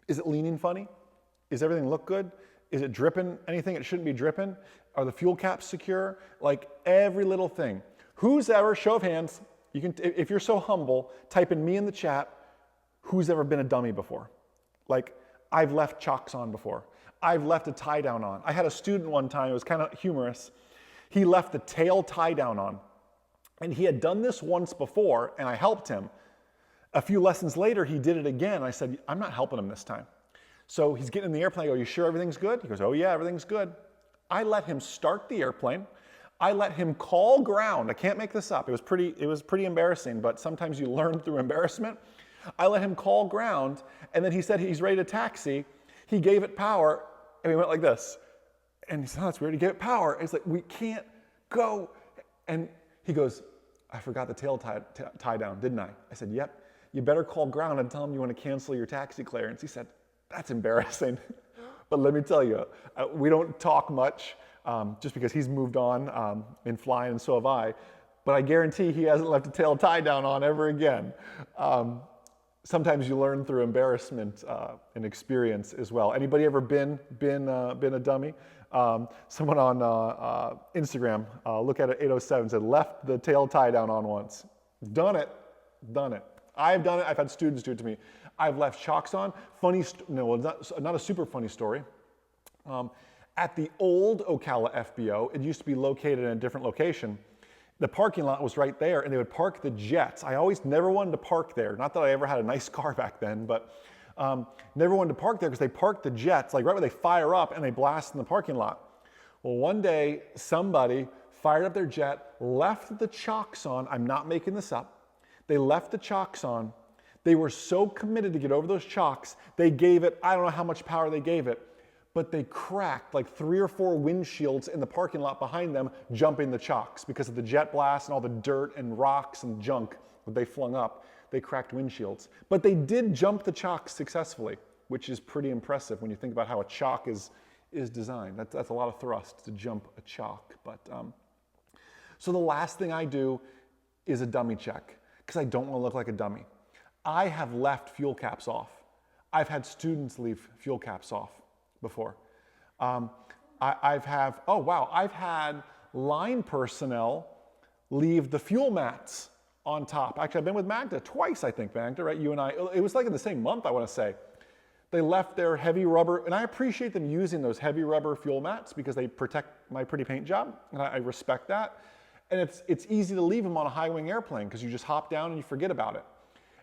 Is it leaning funny? Is everything look good? Is it dripping anything it shouldn't be dripping? Are the fuel caps secure? Like every little thing. Who's ever, show of hands, you can, if you're so humble, type in me in the chat, who's ever been a dummy before? Like I've left chocks on before. I've left a tie down on. I had a student one time, it was kind of humorous. He left the tail tie down on. And he had done this once before and I helped him. A few lessons later, he did it again. I said, I'm not helping him this time. So he's getting in the airplane. I go, you sure everything's good? He goes, oh yeah, everything's good. I let him start the airplane. I let him call ground. I can't make this up. It was pretty embarrassing, but sometimes you learn through embarrassment. I let him call ground, and then he said he's ready to taxi. He gave it power, and we went like this. And he said, oh, that's weird. He gave it power. And it's like, we can't go. And he goes, I forgot the tail tie down, didn't I? I said, yep. You better call ground and tell him you want to cancel your taxi clearance. He said, that's embarrassing. But let me tell you, we don't talk much just because he's moved on in flying and so have I. But I guarantee he hasn't left a tail tie down on ever again. Sometimes you learn through embarrassment and experience as well. Anybody ever been a dummy? Someone on Instagram, look at it 807, said left the tail tie down on once. Done it. I've done it. I've had students do it to me. I've left chocks on. Not a super funny story. At the old Ocala FBO, it used to be located in a different location. The parking lot was right there, and they would park the jets. I always never wanted to park there. Not that I ever had a nice car back then, but never wanted to park there because they parked the jets, like right where they fire up and they blast in the parking lot. Well, one day, somebody fired up their jet, left the chocks on. I'm not making this up. They left the chocks on. They were so committed to get over those chocks, they gave it, I don't know how much power they gave it, but they cracked like 3 or 4 windshields in the parking lot behind them, jumping the chocks because of the jet blast and all the dirt and rocks and junk that they flung up. They cracked windshields. But they did jump the chocks successfully, which is pretty impressive when you think about how a chock is designed. That's a lot of thrust to jump a chock. But so the last thing I do is a dummy check because I don't want to look like a dummy. I have left fuel caps off. I've had students leave fuel caps off before. I've had line personnel leave the fuel mats on top. Actually, I've been with Magda twice, I think, Magda, right? You and I, it was like in the same month, I want to say. They left their heavy rubber, and I appreciate them using those heavy rubber fuel mats because they protect my pretty paint job, and I respect that. And it's easy to leave them on a high-wing airplane because you just hop down and you forget about it.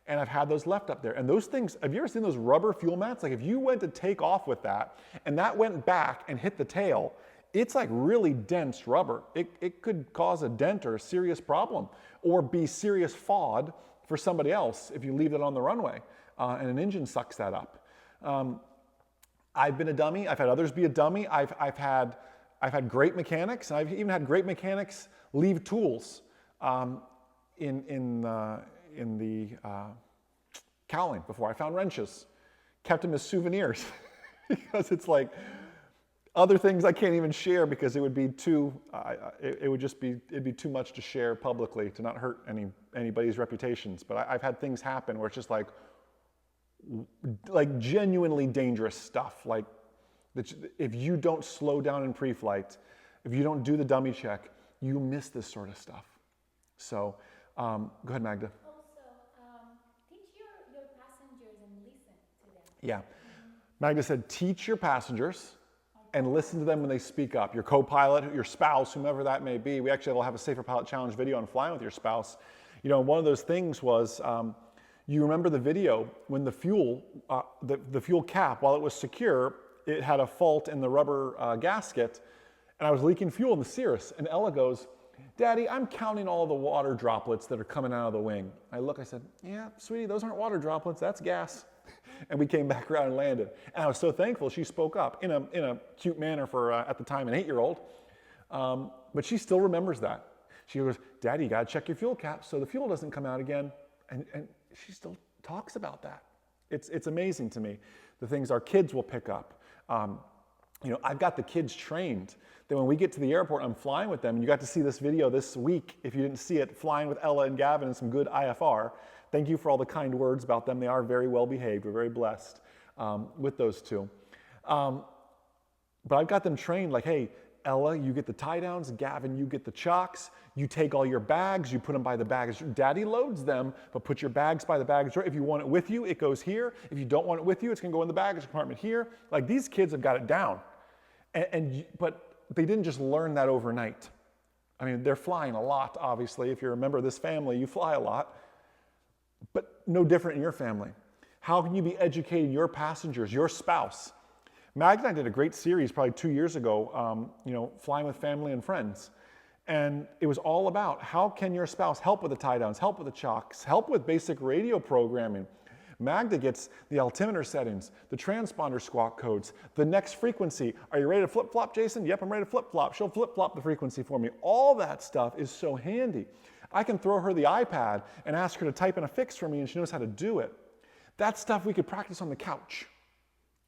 And I've had those left up there. And those things, have you ever seen those rubber fuel mats? Like if you went to take off with that, and that went back and hit the tail, it's like really dense rubber. It could cause a dent or a serious problem, or be serious FOD for somebody else if you leave it on the runway, and an engine sucks that up. I've been a dummy. I've had others be a dummy. I've had great mechanics. I've even had great mechanics leave tools in the cowling before. I found wrenches, kept them as souvenirs because it's like other things I can't even share because it would be too, it'd be too much to share publicly to not hurt anybody's reputations. But I've had things happen where it's just like genuinely dangerous stuff. Like if you don't slow down in pre-flight, if you don't do the dummy check, you miss this sort of stuff. So go ahead, Magda.
Teach your passengers and listen to them.
Yeah. Magda said, teach your passengers and listen to them when they speak up. Your co-pilot, your spouse, whomever that may be. We actually will have a Safer Pilot Challenge video on flying with your spouse. You know, one of those things was, you remember the video when the fuel cap, while it was secure, it had a fault in the rubber gasket, and I was leaking fuel in the Cirrus, and Ella goes, Daddy, I'm counting all the water droplets that are coming out of the wing. I said, yeah, sweetie, those aren't water droplets, that's gas. And we came back around and landed. And I was so thankful she spoke up in a cute manner for, at the time, an 8-year-old. But she still remembers that. She goes, Daddy, you gotta check your fuel cap so the fuel doesn't come out again. And she still talks about that. It's amazing to me, the things our kids will pick up. You know, I've got the kids trained that when we get to the airport, I'm flying with them, and you got to see this video this week, if you didn't see it, flying with Ella and Gavin and some good IFR. Thank you for all the kind words about them. They are very well behaved. We're very blessed with those two. But I've got them trained like, hey, Ella, you get the tie downs. Gavin, you get the chocks. You take all your bags, you put them by the baggage. Daddy loads them, but put your bags by the baggage. If you want it with you, it goes here. If you don't want it with you, it's gonna go in the baggage compartment here. Like these kids have got it down. But they didn't just learn that overnight. I mean, they're flying a lot, obviously. If you're a member of this family, you fly a lot, but no different in your family. How can you be educating your passengers, your spouse? Magda and I did a great series probably 2 years ago, you know, flying with family and friends. And it was all about how can your spouse help with the tie downs, help with the chocks, help with basic radio programming. Magda gets the altimeter settings, the transponder squawk codes, the next frequency. Are you ready to flip-flop, Jason? Yep, I'm ready to flip-flop. She'll flip-flop the frequency for me. All that stuff is so handy. I can throw her the iPad and ask her to type in a fix for me, and she knows how to do it. That stuff we could practice on the couch,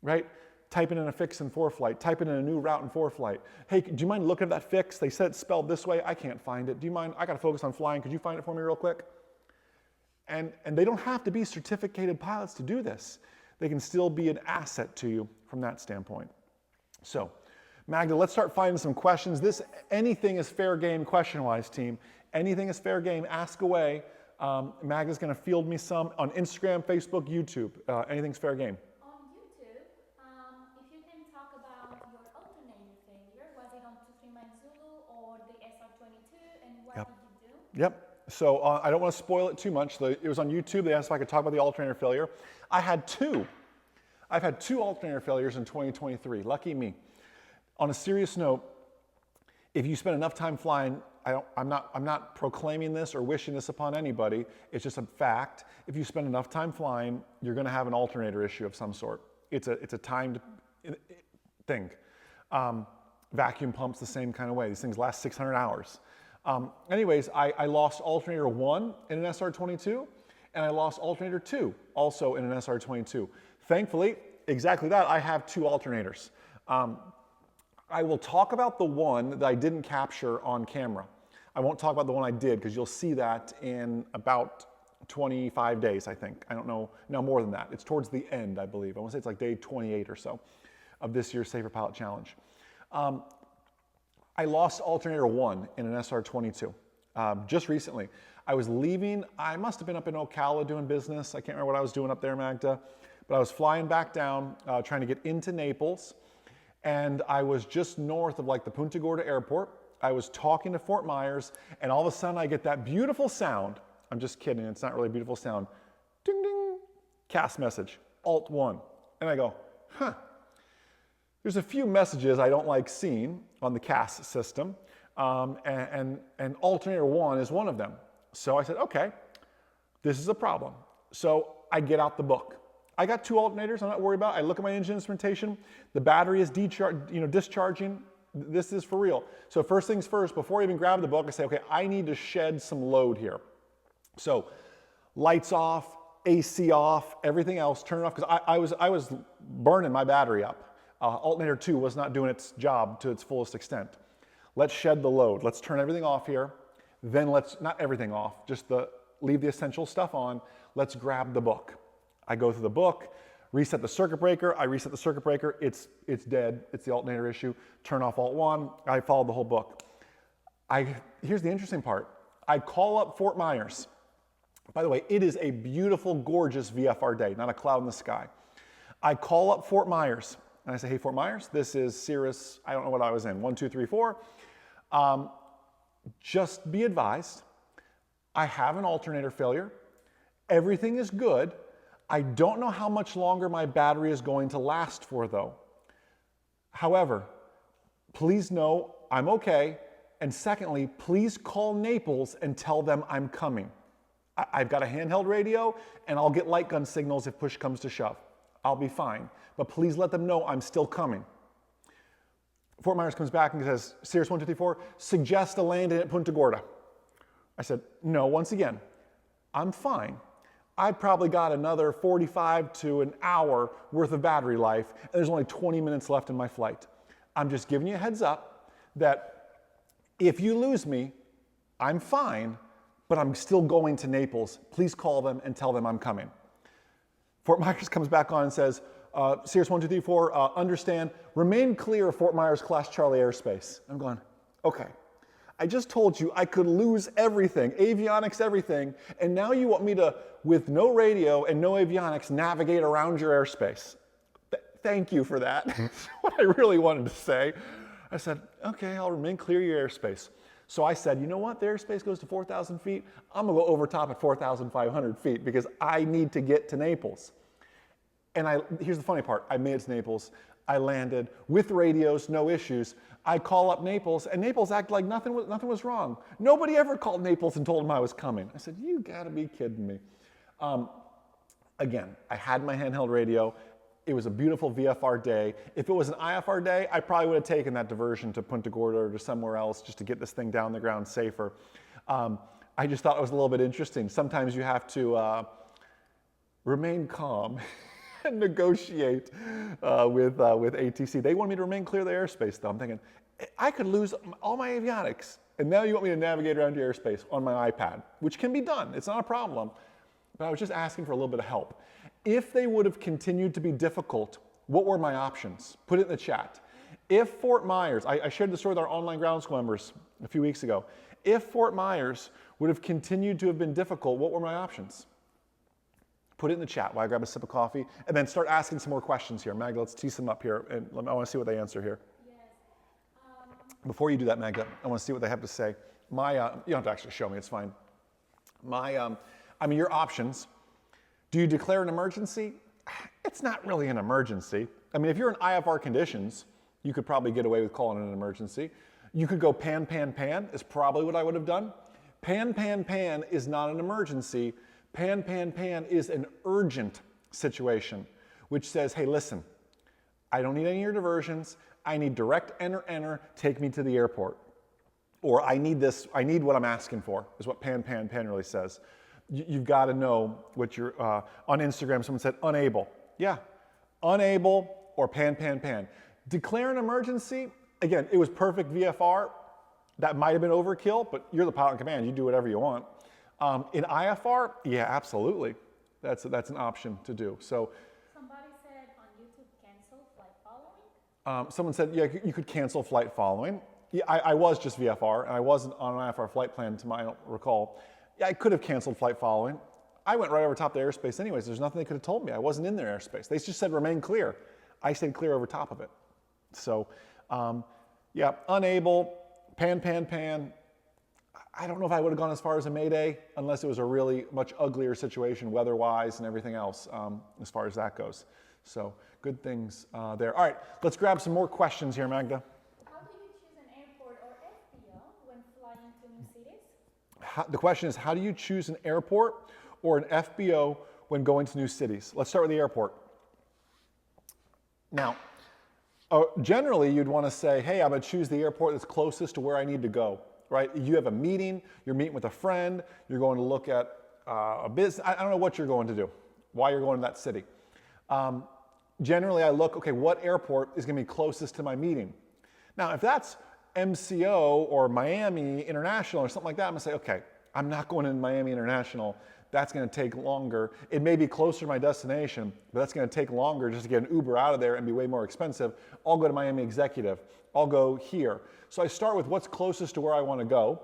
right? Typing in a fix in ForeFlight, typing in a new route in ForeFlight. Hey, do you mind looking at that fix? They said it's spelled this way. I can't find it. Do you mind? I got to focus on flying. Could you find it for me real quick? And they don't have to be certificated pilots to do this. They can still be an asset to you from that standpoint. So, Magda, let's start finding some questions. Anything is fair game question-wise, team. Anything is fair game. Ask away. Magda's going to field me some on Instagram, Facebook, YouTube. Anything's fair game.
On YouTube, if you can talk about your alternator failure, was it on 239 Zulu or the SR-22, and what did you do?
Yep. So I don't want to spoil it too much. It was on YouTube. They asked if I could talk about the alternator failure. I had two. I've had 2 alternator failures in 2023. Lucky me. On a serious note, if you spend enough time flying, I'm not proclaiming this or wishing this upon anybody. It's just a fact. If you spend enough time flying, you're going to have an alternator issue of some sort. It's a timed thing. Vacuum pumps the same kind of way. These things last 600 hours. Anyways, I lost alternator 1 in an SR-22, and I lost alternator 2 also in an SR-22. Thankfully, exactly that, I have 2 alternators. I will talk about the one that I didn't capture on camera. I won't talk about the one I did because you'll see that in about 25 days, I think. I don't know, no more than that. It's towards the end, I believe. I want to say it's like day 28 or so of this year's Safer Pilot Challenge. I lost Alternator 1 in an SR22 just recently. I was leaving, I must have been up in Ocala doing business. I can't remember what I was doing up there, Magda, but I was flying back down, trying to get into Naples, and I was just north of like the Punta Gorda airport. I was talking to Fort Myers, and all of a sudden I get that beautiful sound. I'm just kidding, it's not really a beautiful sound. Ding, ding, CAS message, Alt 1. And I go, huh. There's a few messages I don't like seeing on the CAS system, and Alternator 1 is one of them. So I said, okay, this is a problem. So I get out the book. I got 2 alternators, I'm not worried about. I look at my engine instrumentation, the battery is discharging. This is for real. So first things first, before I even grab the book, I say, okay, I need to shed some load here. So lights off, AC off, everything else, turn it off, because I was burning my battery up. Alternator 2 was not doing its job to its fullest extent. Let's shed the load. Let's turn everything off here. Then let's, not everything off, just leave the essential stuff on. Let's grab the book. I go through the book, reset the circuit breaker. I reset the circuit breaker. It's dead. It's the alternator issue. Turn off Alt 1. I followed the whole book. Here's the interesting part. I call up Fort Myers. By the way, it is a beautiful, gorgeous VFR day, not a cloud in the sky. I call up Fort Myers and I say, hey, Fort Myers, this is Cirrus, I don't know what I was in, 1, 2, 3, 4. Just be advised, I have an alternator failure. Everything is good. I don't know how much longer my battery is going to last for though. However, please know I'm okay. And secondly, please call Naples and tell them I'm coming. I've got a handheld radio and I'll get light gun signals if push comes to shove. I'll be fine. But please let them know I'm still coming. Fort Myers comes back and says, Cirrus 1234, suggest a landing at Punta Gorda. I said, no, once again, I'm fine. I probably got another 45 to an hour worth of battery life, and there's only 20 minutes left in my flight. I'm just giving you a heads up that if you lose me, I'm fine, but I'm still going to Naples. Please call them and tell them I'm coming. Fort Myers comes back on and says, Cirrus 1234, understand, remain clear of Fort Myers Class Charlie airspace. I'm going, okay. I just told you I could lose everything, avionics, everything, and now you want me to, with no radio and no avionics, navigate around your airspace. Thank you for that. That's what I really wanted to say. I said, okay, I'll remain clear of your airspace. So I said, you know what, the airspace goes to 4,000 feet. I'm gonna go over top at 4,500 feet because I need to get to Naples. And here's the funny part, I made it to Naples. I landed with radios, no issues. I call up Naples, and Naples acted like nothing was wrong. Nobody ever called Naples and told them I was coming. I said, you gotta be kidding me. Again, I had my handheld radio. It was a beautiful VFR day. If it was an IFR day, I probably would have taken that diversion to Punta Gorda or to somewhere else just to get this thing down the ground safer. I just thought it was a little bit interesting. Sometimes you have to remain calm and negotiate with ATC. They want me to remain clear of the airspace though. I'm thinking, I could lose all my avionics and now you want me to navigate around your airspace on my iPad, which can be done, it's not a problem. But I was just asking for a little bit of help. If they would have continued to be difficult, what were my options? Put it in the chat. If Fort Myers, I shared the story with our online ground school members a few weeks ago. If Fort Myers would have continued to have been difficult, what were my options? Put it in the chat while I grab a sip of coffee, and then start asking some more questions here. Magda, let's tee some up here, and I want to see what they answer here.
Yes.
Before you do that, Magda, I want to see what they have to say. You don't have to actually show me, it's fine. Your options. Do you declare an emergency? It's not really an emergency. I mean, if you're in IFR conditions, you could probably get away with calling it an emergency. You could go pan, pan, pan is probably what I would have done. Pan, pan, pan is not an emergency. Pan, pan, pan is an urgent situation, which says, hey, listen, I don't need any of your diversions. I need direct enter, enter, take me to the airport. Or I need what I'm asking for, is what pan, pan, pan really says. You've got to know what you're, on Instagram, someone said unable. Yeah, unable or pan, pan, pan. Declare an emergency. Again, it was perfect VFR. That might have been overkill, but you're the pilot in command. You do whatever you want. In IFR, yeah, absolutely. That's an option to do. So
Somebody said on YouTube, cancel flight following.
someone said, yeah, you could cancel flight following. Yeah, I was just VFR, and I wasn't on an IFR flight plan to my, I don't recall. Yeah, I could have canceled flight following. I went right over top the airspace anyways. There's nothing they could have told me. I wasn't in their airspace. They just said remain clear. I stayed clear over top of it. So, yeah, unable, pan. I don't know if I would have gone as far as a Mayday unless it was a really much uglier situation weather-wise and everything else as far as that goes. So good things there. All right, let's grab some more questions here, Magda.
How do you choose an airport or FBO when flying to new cities?
The question is, how do you choose an airport or an FBO when going to new cities? Let's start with the airport. Now, generally you'd want to say, hey, I'm going to choose the airport that's closest to where I need to go, right? You have a meeting, you're meeting with a friend, you're going to look at a business. I don't know what you're going to do, why you're going to that city. Generally I look, okay, what airport is going to be closest to my meeting? Now, if that's MCO or Miami International or something like that, I'm going to say, okay, I'm not going to Miami International. That's going to take longer. It may be closer to my destination, but that's going to take longer just to get an Uber out of there and be way more expensive. I'll go to Miami Executive. I'll go here. So I start with what's closest to where I want to go,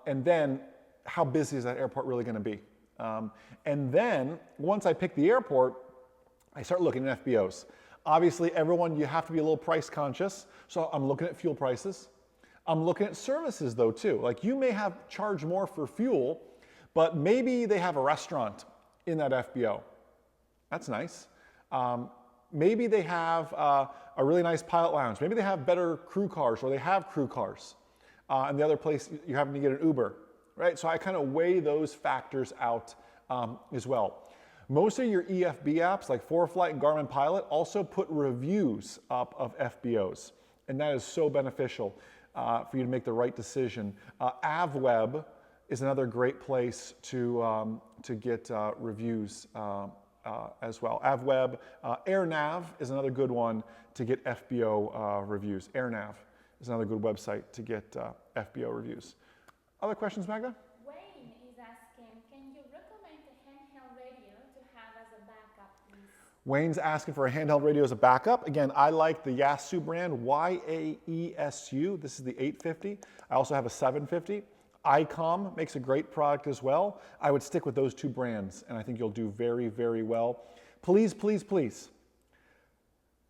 and then how busy is that airport really going to be? And then once I pick the airport, I start looking at FBOs. Obviously, everyone, you have to be a little price conscious. So I'm looking at fuel prices. I'm looking at services though too. Like you may have charged more for fuel, but maybe they have a restaurant in that FBO. That's nice. Maybe they have a really nice pilot lounge. Maybe they have better crew cars, or they have crew cars. And the other place, you're having to get an Uber, right? So I kind of weigh those factors out as well. Most of your EFB apps, like ForeFlight and Garmin Pilot, also put reviews up of FBOs. And that is so beneficial for you to make the right decision. AvWeb is another great place to get reviews as well. AvWeb, AirNav is another good one to get FBO reviews. AirNav is another good website to get FBO reviews. Other questions, Magda?
Wayne is asking, can you recommend a handheld radio to have as a backup, please?
Wayne's asking for a handheld radio as a backup. Again, I like the Yaesu brand, Y-A-E-S-U. This is the 850. I also have a 750. ICOM makes a great product as well. I would stick with those two brands, and I think you'll do very, very well. Please, please, please,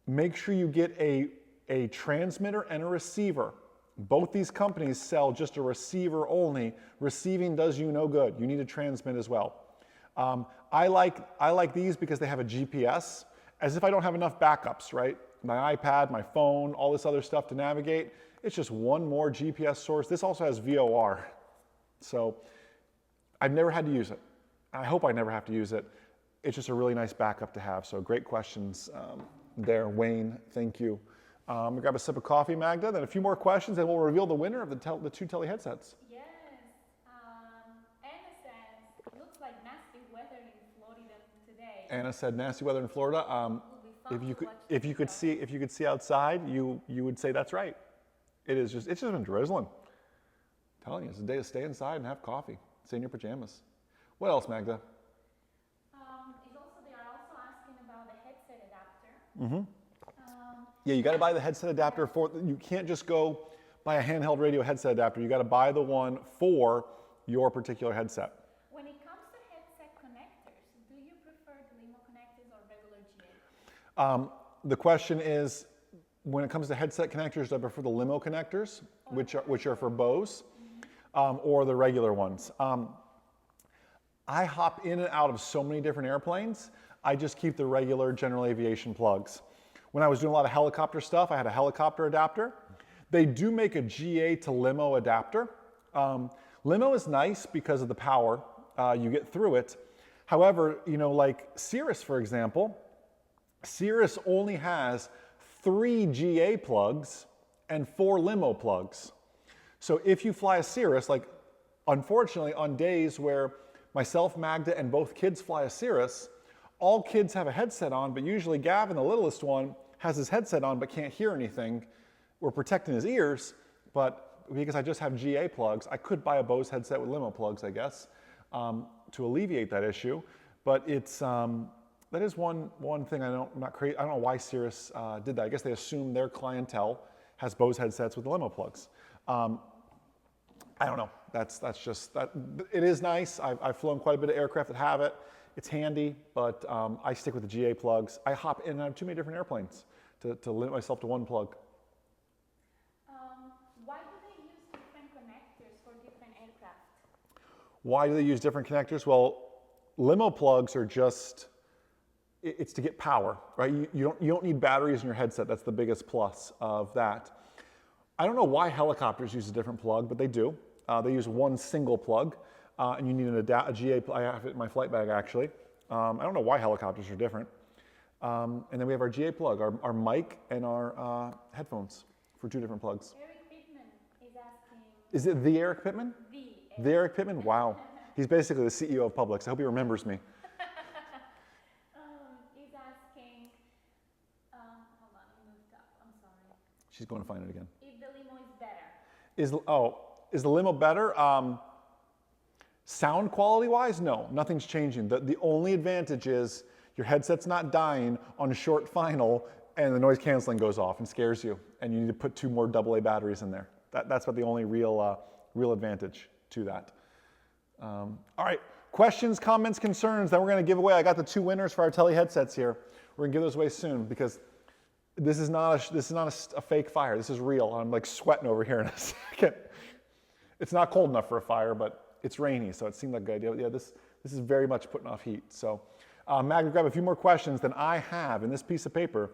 make sure you get a transmitter and a receiver. Both these companies sell just a receiver only. Receiving does you no good. You need to transmit as well. I like these because they have a GPS, as if I don't have enough backups, right? My iPad, my phone, all this other stuff to navigate. It's just one more GPS source. This also has VOR. So I've never had to use it. I hope I never have to use it. It's just a really nice backup to have. So great questions there, Wayne. Thank you. We'll grab a sip of coffee, Magda, then a few more questions, and we'll reveal the winner of the two tele headsets.
Yes. Anna says, looks like nasty weather in Florida today.
Anna said nasty weather in Florida. If you could see outside, you would say that's right. It's just been drizzling. I'm telling you, it's a day to stay inside and have coffee. Stay in your pajamas. What else, Magda?
They are also asking about the headset adapter.
Mm-hmm. Yeah, you got to buy the headset adapter you can't just go buy a handheld radio headset adapter. You got to buy the one for your particular headset.
When it comes to headset connectors, do you prefer the limo connectors or regular GA?
The question is, when it comes to headset connectors, do I prefer the limo connectors, which are for Bose, or the regular ones? I hop in and out of so many different airplanes. I just keep the regular general aviation plugs. When I was doing a lot of helicopter stuff, I had a helicopter adapter. They do make a GA to limo adapter. Limo is nice because of the power you get through it. However, like Cirrus, for example, Cirrus only has 3 GA plugs and 4 limo plugs. So if you fly a Cirrus, like unfortunately on days where myself, Magda, and both kids fly a Cirrus, all kids have a headset on, but usually Gavin, the littlest one, has his headset on but can't hear anything. We're protecting his ears, but because I just have GA plugs, I could buy a Bose headset with limo plugs, I guess, to alleviate that issue. But it's that is one thing I'm not crazy. I don't know why Cirrus did that. I guess they assume their clientele has Bose headsets with the limo plugs. I don't know. That's just that. It is nice. I've flown quite a bit of aircraft that have it. It's handy, but I stick with the GA plugs. I hop in and out of too many different airplanes to limit myself to one plug.
Why do they use different connectors for different aircraft?
Why do they use different connectors? Well, limo plugs are just, it's to get power, right? You don't need batteries in your headset. That's the biggest plus of that. I don't know why helicopters use a different plug, but they do. They use one single plug, and you need a GA. I have it in my flight bag, actually. I don't know why helicopters are different. And then we have our GA plug, our mic, and our headphones for two different plugs.
Eric Pittman is asking.
Is it the Eric Pittman? The Eric Pittman? Wow. He's basically the CEO of Publix. I hope he remembers me.
He's asking. Hold on, I moved up. I'm sorry.
She's going to find it again.
If the limo is better.
Is the limo better? Sound quality wise, no, nothing's changing. The only advantage is your headset's not dying on a short final and the noise canceling goes off and scares you and you need to put 2 more AA batteries in there. That's what the only real advantage to that. All right, questions, comments, concerns, then we're gonna give away. I got the 2 winners for our tele headsets here. We're gonna give those away soon because this is not a fake fire. This is real. I'm like sweating over here in a second. It's not cold enough for a fire, but it's rainy, so it seemed like a good idea. Yeah, this is very much putting off heat. So Magda, grab a few more questions than I have in this piece of paper.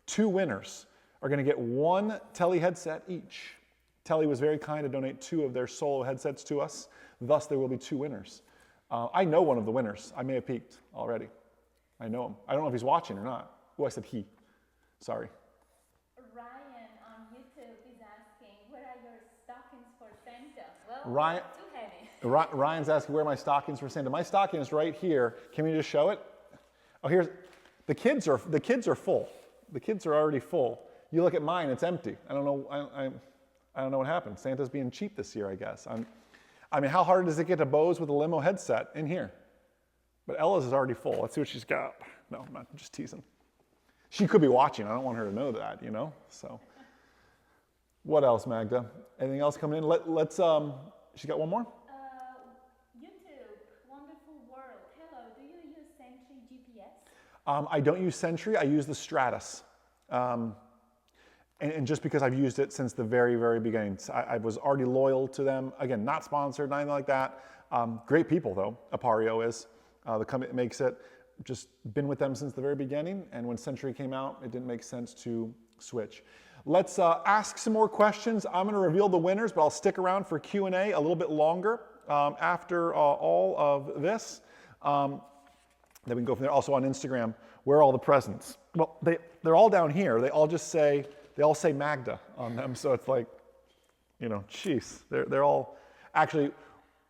2 winners are gonna get 1 tele headset each. Tele was very kind to donate 2 of their solo headsets to us. Thus, there will be 2 winners. I know one of the winners. I may have peeked already. I know him. I don't know if he's watching or not. Oh, I said he. Sorry.
Ryan on YouTube is asking, where are your stockings for Santa? Well,
Ryan,
too heavy.
Ryan's asking where my stockings for Santa. My stocking is right here. Can we just show it? Oh, here's the kids are full. The kids are already full. You look at mine; it's empty. I don't know. I don't know what happened. Santa's being cheap this year, I guess. I mean, how hard does it get to Bose with a limo headset in here? But Ella's is already full. Let's see what she's got. No, I'm not just teasing. She could be watching. I don't want her to know that, you know? So, what else, Magda? Anything else coming in? Let's, she got one more?
YouTube, wonderful world. Hello, do you use Sentry GPS?
I don't use Sentry. I use the Stratus. And just because I've used it since the very, very beginning. I was already loyal to them. Again, not sponsored, nothing like that. Great people, though. Appario is. The company that makes it. Just been with them since the very beginning, and when Sentry came out, it didn't make sense to switch. Let's ask some more questions. I'm going to reveal the winners, but I'll stick around for Q&A a little bit longer after all of this. Then we can go from there. Also on Instagram, where are all the presents? Well, they're all down here. They all say Magda on them, so it's like, you know, jeez. They're all, actually,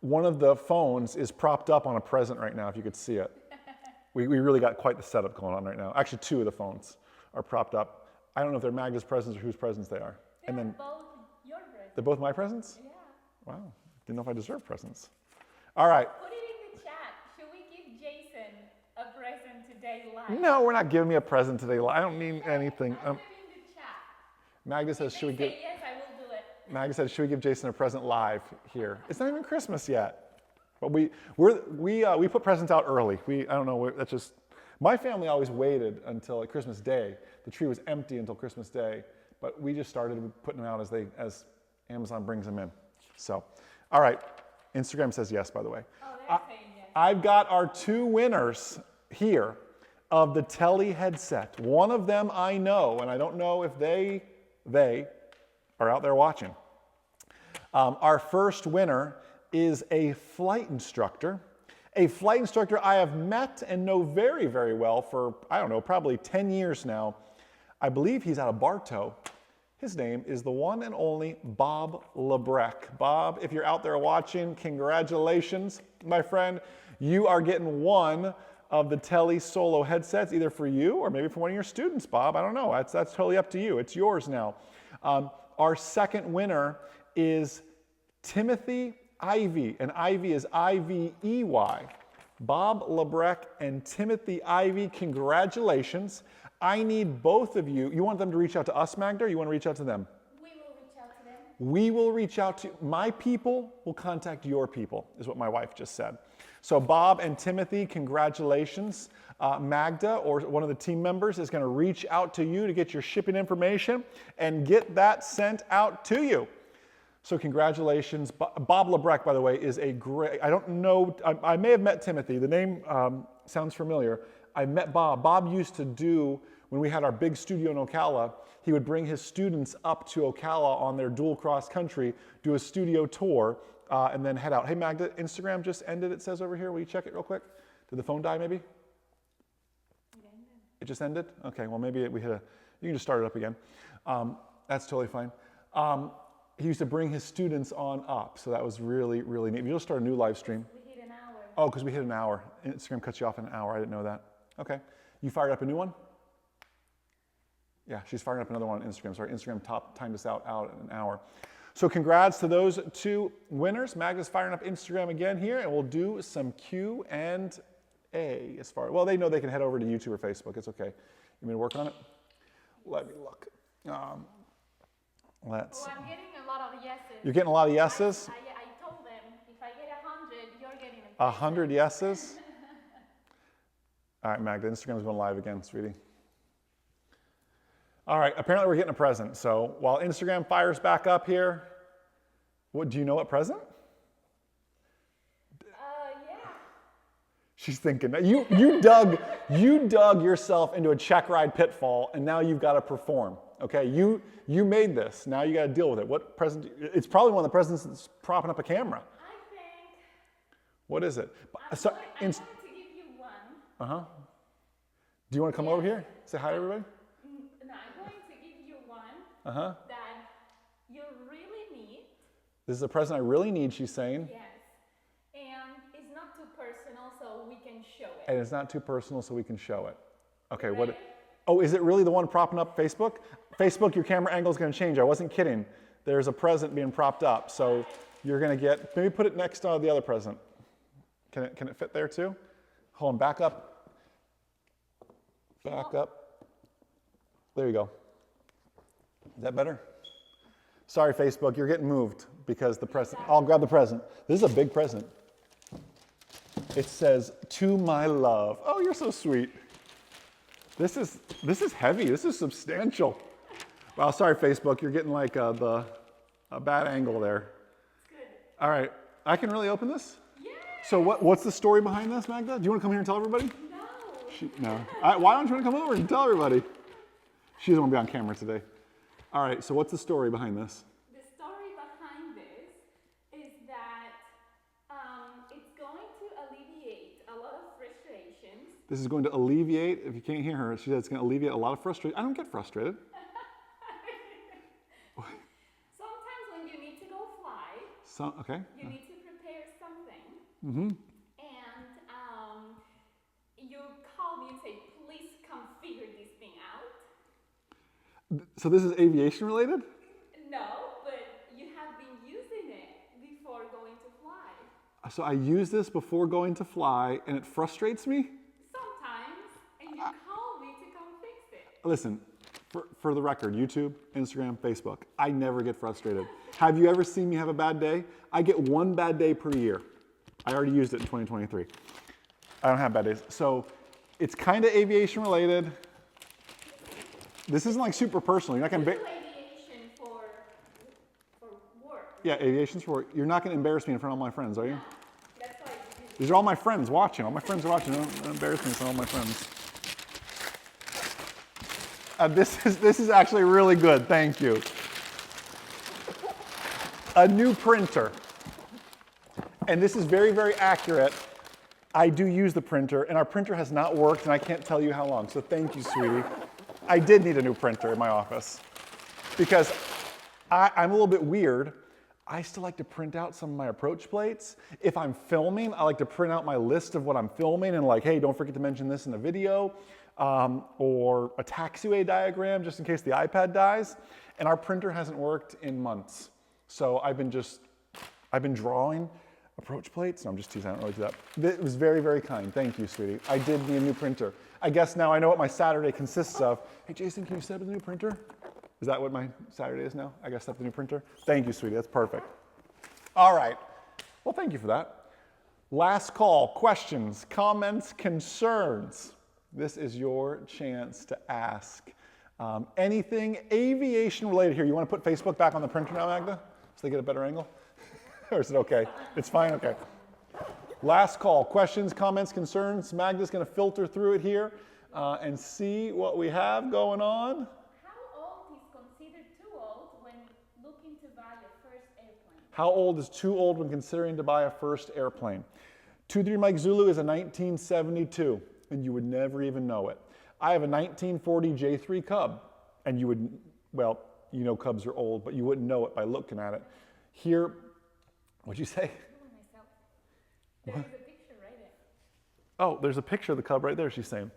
one of the phones is propped up on a present right now, if you could see it. We really got quite the setup going on right now. Actually, 2 of the phones are propped up. I don't know if they're Magda's presents or whose presents they are.
They're both your presents.
They're both my presents?
Yeah.
Wow. Didn't know if I deserve presents. All right.
Put it in the chat. Should we give Jason a present today live?
No, we're not giving me a present today. I don't mean anything.
Put it in the chat.
Magda says,
If they say yes, I will do it.
Magda said, should we give Jason a present live here? It's not even Christmas yet. But we put presents out early. I don't know, that's just, my family always waited until like Christmas Day. The tree was empty until Christmas Day, but we just started putting them out as Amazon brings them in. So, all right, Instagram says yes, by the way.
Oh, they're saying yes.
I've got our 2 winners here of the Tele headset. One of them I know, and I don't know if they are out there watching. Our first winner is a flight instructor. A flight instructor I have met and know very, very well for, I don't know, probably 10 years now. I believe he's out of Bartow. His name is the one and only Bob Lebrecht. Bob, if you're out there watching, congratulations, my friend. You are getting one of the Tele Solo headsets, either for you or maybe for one of your students, Bob. I don't know. That's totally up to you. It's yours now. Our second winner is Timothy Ivy, and Ivy is I-V-E-Y. Bob Labreck and Timothy Ivy, congratulations. I need both of you. You want them to reach out to us, Magda, or you want to reach out to them?
We will reach out to them.
We will reach out to, my people will contact your people, is what my wife just said. So Bob and Timothy, congratulations. Magda, or one of the team members, is going to reach out to you to get your shipping information and get that sent out to you. So congratulations. Bob Labreck, by the way, is a great, I don't know, I may have met Timothy. The name sounds familiar. I met Bob. Bob used to do, when we had our big studio in Ocala, he would bring his students up to Ocala on their dual cross country, do a studio tour, and then head out. Hey Magda, Instagram just ended, it says over here. Will you check it real quick? Did the phone die maybe? It just ended? Okay, well maybe we hit a, you can just start it up again. That's totally fine. He used to bring his students on up, so that was really, really neat. You'll start a new live stream.
We hit an hour.
Oh, because we hit an hour. Instagram cuts you off in an hour. I didn't know that. Okay. You fired up a new one? Yeah, she's firing up another one on Instagram. Sorry, Instagram timed us out in an hour. So congrats to those two winners. Magda's firing up Instagram again here, and we'll do some Q&A as far, well, they know they can head over to YouTube or Facebook. It's okay. You mean to work on it? Let me look. Let's.
Oh, I'm getting a lot of yeses.
You're getting a lot of yeses?
I told them, if I get 100, you're getting
100 yeses? All right, Magda, Instagram's going live again, sweetie. All right, apparently we're getting a present. So while Instagram fires back up here, what, do you know what present?
Yeah.
She's thinking, you dug yourself into a check ride pitfall, and now you've got to perform. Okay, you made this. Now you got to deal with it. What present? It's probably one of the presents that's propping up a camera.
I think.
What is it?
I'm going to give you one.
Do you want to come over here? Say hi to everybody.
No, I'm going to give you one that you really need.
This is a present I really need, she's saying.
Yes. And it's not too personal, so we can show it.
And it's not too personal, so we can show it. Okay,
Ready?
what? Oh, is it really the one propping up Facebook? Facebook, your camera angle is going to change. I wasn't kidding. There's a present being propped up, so you're going to get. Maybe put it next to the other present. Can it fit there too? Hold on, back up. Back up. There you go. Is that better? Sorry, Facebook, you're getting moved because the present. I'll grab the present. This is a big present. It says, "To my love." Oh, you're so sweet. This is heavy. This is substantial. Well, sorry, Facebook, you're getting like a bad angle there.
It's good.
All right, I can really open this?
Yeah.
So what's the story behind this, Magda? Do you want to come here and tell everybody?
No.
No. Why don't you want to come over and tell everybody? She doesn't want to be on camera today. All right, so what's the story behind this?
The story behind this is that it's going to alleviate a lot of frustrations.
This is going to alleviate, if you can't hear her, she said it's going to alleviate a lot of frustration. I don't get frustrated.
Sometimes when you need to go fly,
Okay.
you need to prepare something.
Mm-hmm.
And you call me and say, please come figure this thing out.
So this is aviation related?
No, but you have been using it before going to fly.
So I use this before going to fly, and it frustrates me?
Sometimes, and you call me to come fix it.
Listen, for the record, YouTube, Instagram, Facebook, I never get frustrated. Have you ever seen me have a bad day? I get one bad day per year. I already used it in 2023. I don't have bad days. So it's kind of aviation related. This isn't like super personal. You're not going to.
Aviation for work.
Yeah, aviation's for work. You're not going to embarrass me in front of all my friends, are you?
That's why you do.
These are all my friends watching. All my friends are watching. Don't embarrass me in front of all my friends. This is actually really good. Thank you. A new printer. And this is very, very accurate. I do use the printer, and our printer has not worked, and I can't tell you how long. So thank you, sweetie. I did need a new printer in my office because I'm a little bit weird. I still like to print out some of my approach plates. If I'm filming, I like to print out my list of what I'm filming and like, hey, don't forget to mention this in the video, or a taxiway diagram just in case the iPad dies. And our printer hasn't worked in months. So I've been drawing approach plates. No, I'm just teasing, I don't really do that. It was very, very kind. Thank you, sweetie. I did need a new printer. I guess now I know what my Saturday consists of. Hey, Jason, can you set up the new printer? Is that what my Saturday is now? I guess set up the new printer? Thank you, sweetie, that's perfect. All right, well, thank you for that. Last call, questions, comments, concerns. This is your chance to ask anything aviation related here. You want to put Facebook back on the printer now, Magda? So they get a better angle? Or is it okay? It's fine, okay. Last call, questions, comments, concerns. Magda's going to filter through it here and see what we have going on.
How old is considered too old when looking to buy your first airplane?
How old is too old when considering to buy a first airplane? 23 Mike Zulu is a 1972, and you would never even know it. I have a 1940 J3 Cub, and you would, well, you know Cubs are old, but you wouldn't know it by looking at it. Here, what'd you say?
There is a picture right there.
Oh, there's a picture of the Cub right there, she's saying.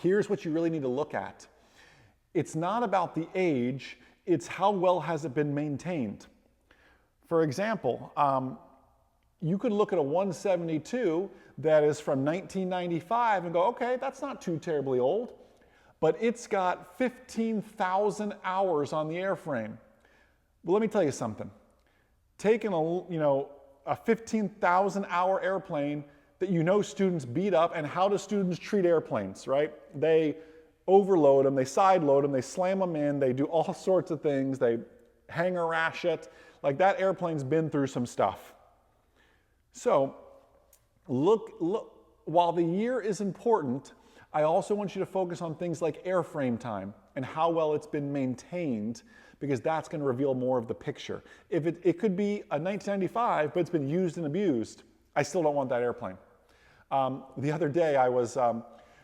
Here's what you really need to look at. It's not about the age, it's how well has it been maintained. For example, you could look at a 172 that is from 1995 and go, okay, that's not too terribly old, but it's got 15,000 hours on the airframe. Well, let me tell you something. Taking a 15,000 hour airplane that you know students beat up, and how do students treat airplanes, right? They overload them, they side load them, they slam them in, they do all sorts of things, they hanger rash it. Like, that airplane's been through some stuff. So look, while the year is important, I also want you to focus on things like airframe time and how well it's been maintained, because that's going to reveal more of the picture. If it could be a 1995, but it's been used and abused, I still don't want that airplane. The other day I was,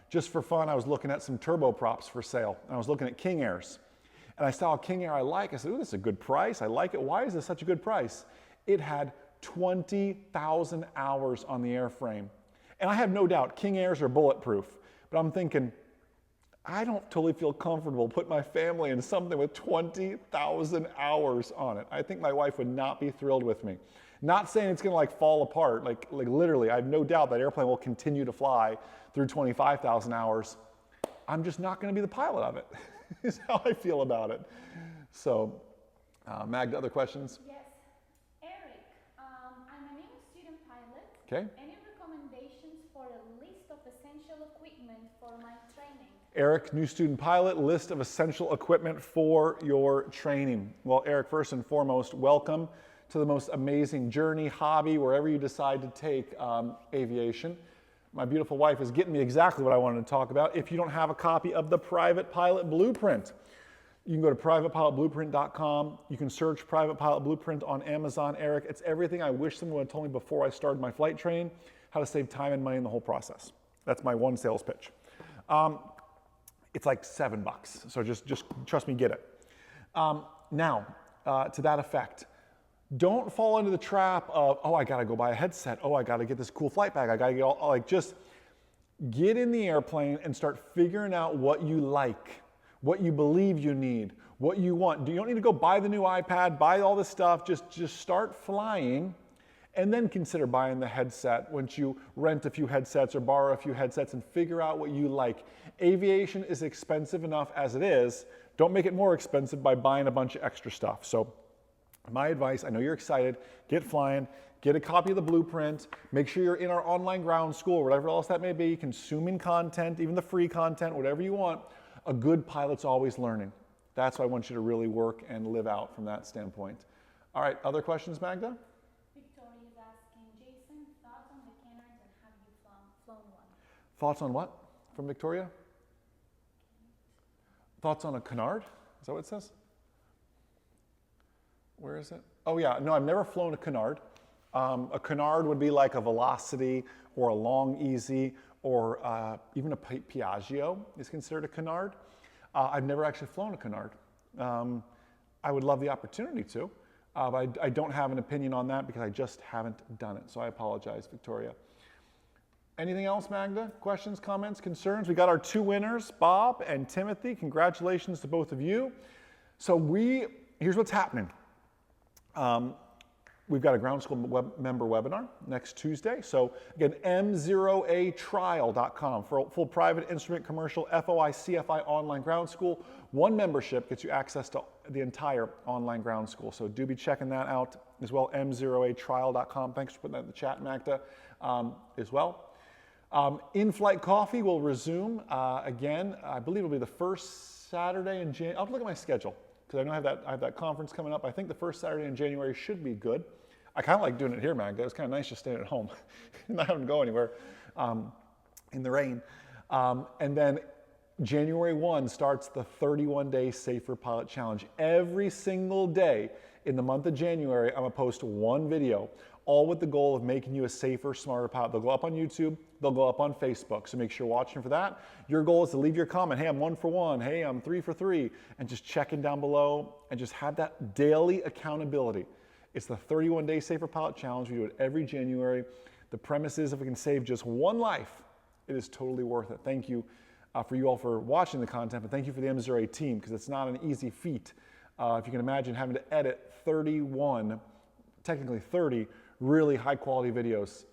just for fun, I was looking at some turboprops for sale, and I was looking at King Airs. And I saw a King Air I like. I said, ooh, this is a good price. I like it. Why is this such a good price? It had 20,000 hours on the airframe. And I have no doubt King Airs are bulletproof, but I'm thinking, I don't totally feel comfortable putting my family in something with 20,000 hours on it. I think my wife would not be thrilled with me. Not saying it's gonna fall apart, like literally, I have no doubt that airplane will continue to fly through 25,000 hours. I'm just not gonna be the pilot of it, is how I feel about it. So, Magda, other questions?
Yes. Eric, I'm a new student pilot.
Okay.
Any recommendations for a list of essential equipment for my training?
Eric, new student pilot, list of essential equipment for your training. Well, Eric, first and foremost, welcome to the most amazing journey, hobby, wherever you decide to take aviation. My beautiful wife is getting me exactly what I wanted to talk about. If you don't have a copy of the Private Pilot Blueprint, you can go to privatepilotblueprint.com. You can search Private Pilot Blueprint on Amazon. Eric, it's everything I wish someone would have told me before I started my flight training, how to save time and money in the whole process. That's my one sales pitch. It's like $7, so just trust me, get it. Now, to that effect, don't fall into the trap of, oh, I gotta go buy a headset, oh, I gotta get this cool flight bag, I gotta get all, just get in the airplane and start figuring out what you like, what you believe you need, what you want. You don't need to go buy the new iPad, buy all this stuff, just start flying, and then consider buying the headset once you rent a few headsets or borrow a few headsets and figure out what you like. Aviation is expensive enough as it is. Don't make it more expensive by buying a bunch of extra stuff. So my advice, I know you're excited, get flying, get a copy of the blueprint, make sure you're in our online ground school, whatever else that may be, consuming content, even the free content, whatever you want. A good pilot's always learning. That's why I want you to really work and live out from that standpoint. All right, other questions, Magda?
Victoria is asking, Jason, thoughts on the Canards and have you flown one?
Thoughts on what from Victoria? Thoughts on a canard? Is that what it says? Where is it? Oh yeah, no, I've never flown a canard. A canard would be like a Velocity or a Long Easy or even a Piaggio is considered a canard. I've never actually flown a canard. I would love the opportunity to, but I don't have an opinion on that because I just haven't done it. So I apologize, Victoria. Anything else, Magda? Questions, comments, concerns? We got our two winners, Bob and Timothy. Congratulations to both of you. So we here's what's happening. We've got a ground school member webinar next Tuesday. So again, m0atrial.com for full private instrument commercial FOI, CFI online ground school. One membership gets you access to the entire online ground school. So do be checking that out as well, m0atrial.com. Thanks for putting that in the chat, Magda, as well. Inflight Coffee will resume again. I believe it'll be the first Saturday in January. I'll have to look at my schedule because I know I have that conference coming up. I think the first Saturday in January should be good. I kind of like doing it here, Magda. It's kind of nice just staying at home, not having to go anywhere in the rain. And then January 1 starts the 31-day Safer Pilot Challenge. Every single day in the month of January, I'm going to post one video, all with the goal of making you a safer, smarter pilot. They'll go up on YouTube. They'll go up on Facebook. So make sure you're watching for that. Your goal is to leave your comment. Hey, I'm 1 for 1. Hey, I'm 3 for 3. And just checking down below and just have that daily accountability. It's the 31-day Safer Pilot Challenge. We do it every January. The premise is if we can save just one life, it is totally worth it. Thank you for you all for watching the content, but thank you for the M0A team because it's not an easy feat. If you can imagine having to edit 31, technically 30, really high quality videos.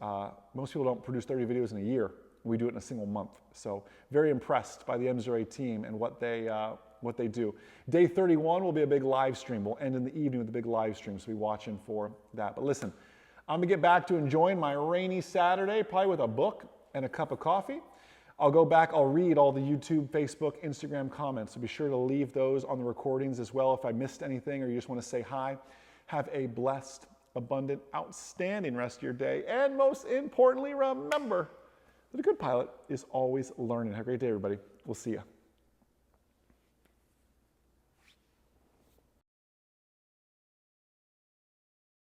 Most people don't produce 30 videos in a year. We do it in a single month. So very impressed by the M0A team and what they do. Day 31 will be a big live stream. We'll end in the evening with a big live stream, so be watching for that. But listen, I'm gonna get back to enjoying my rainy Saturday, probably with a book and a cup of coffee. I'll go back, I'll read all the YouTube, Facebook, Instagram comments, so be sure to leave those on the recordings as well if I missed anything or you just wanna say hi. Have a blessed, abundant, outstanding rest of your day. And most importantly, remember that a good pilot is always learning. Have a great day, everybody. We'll see you.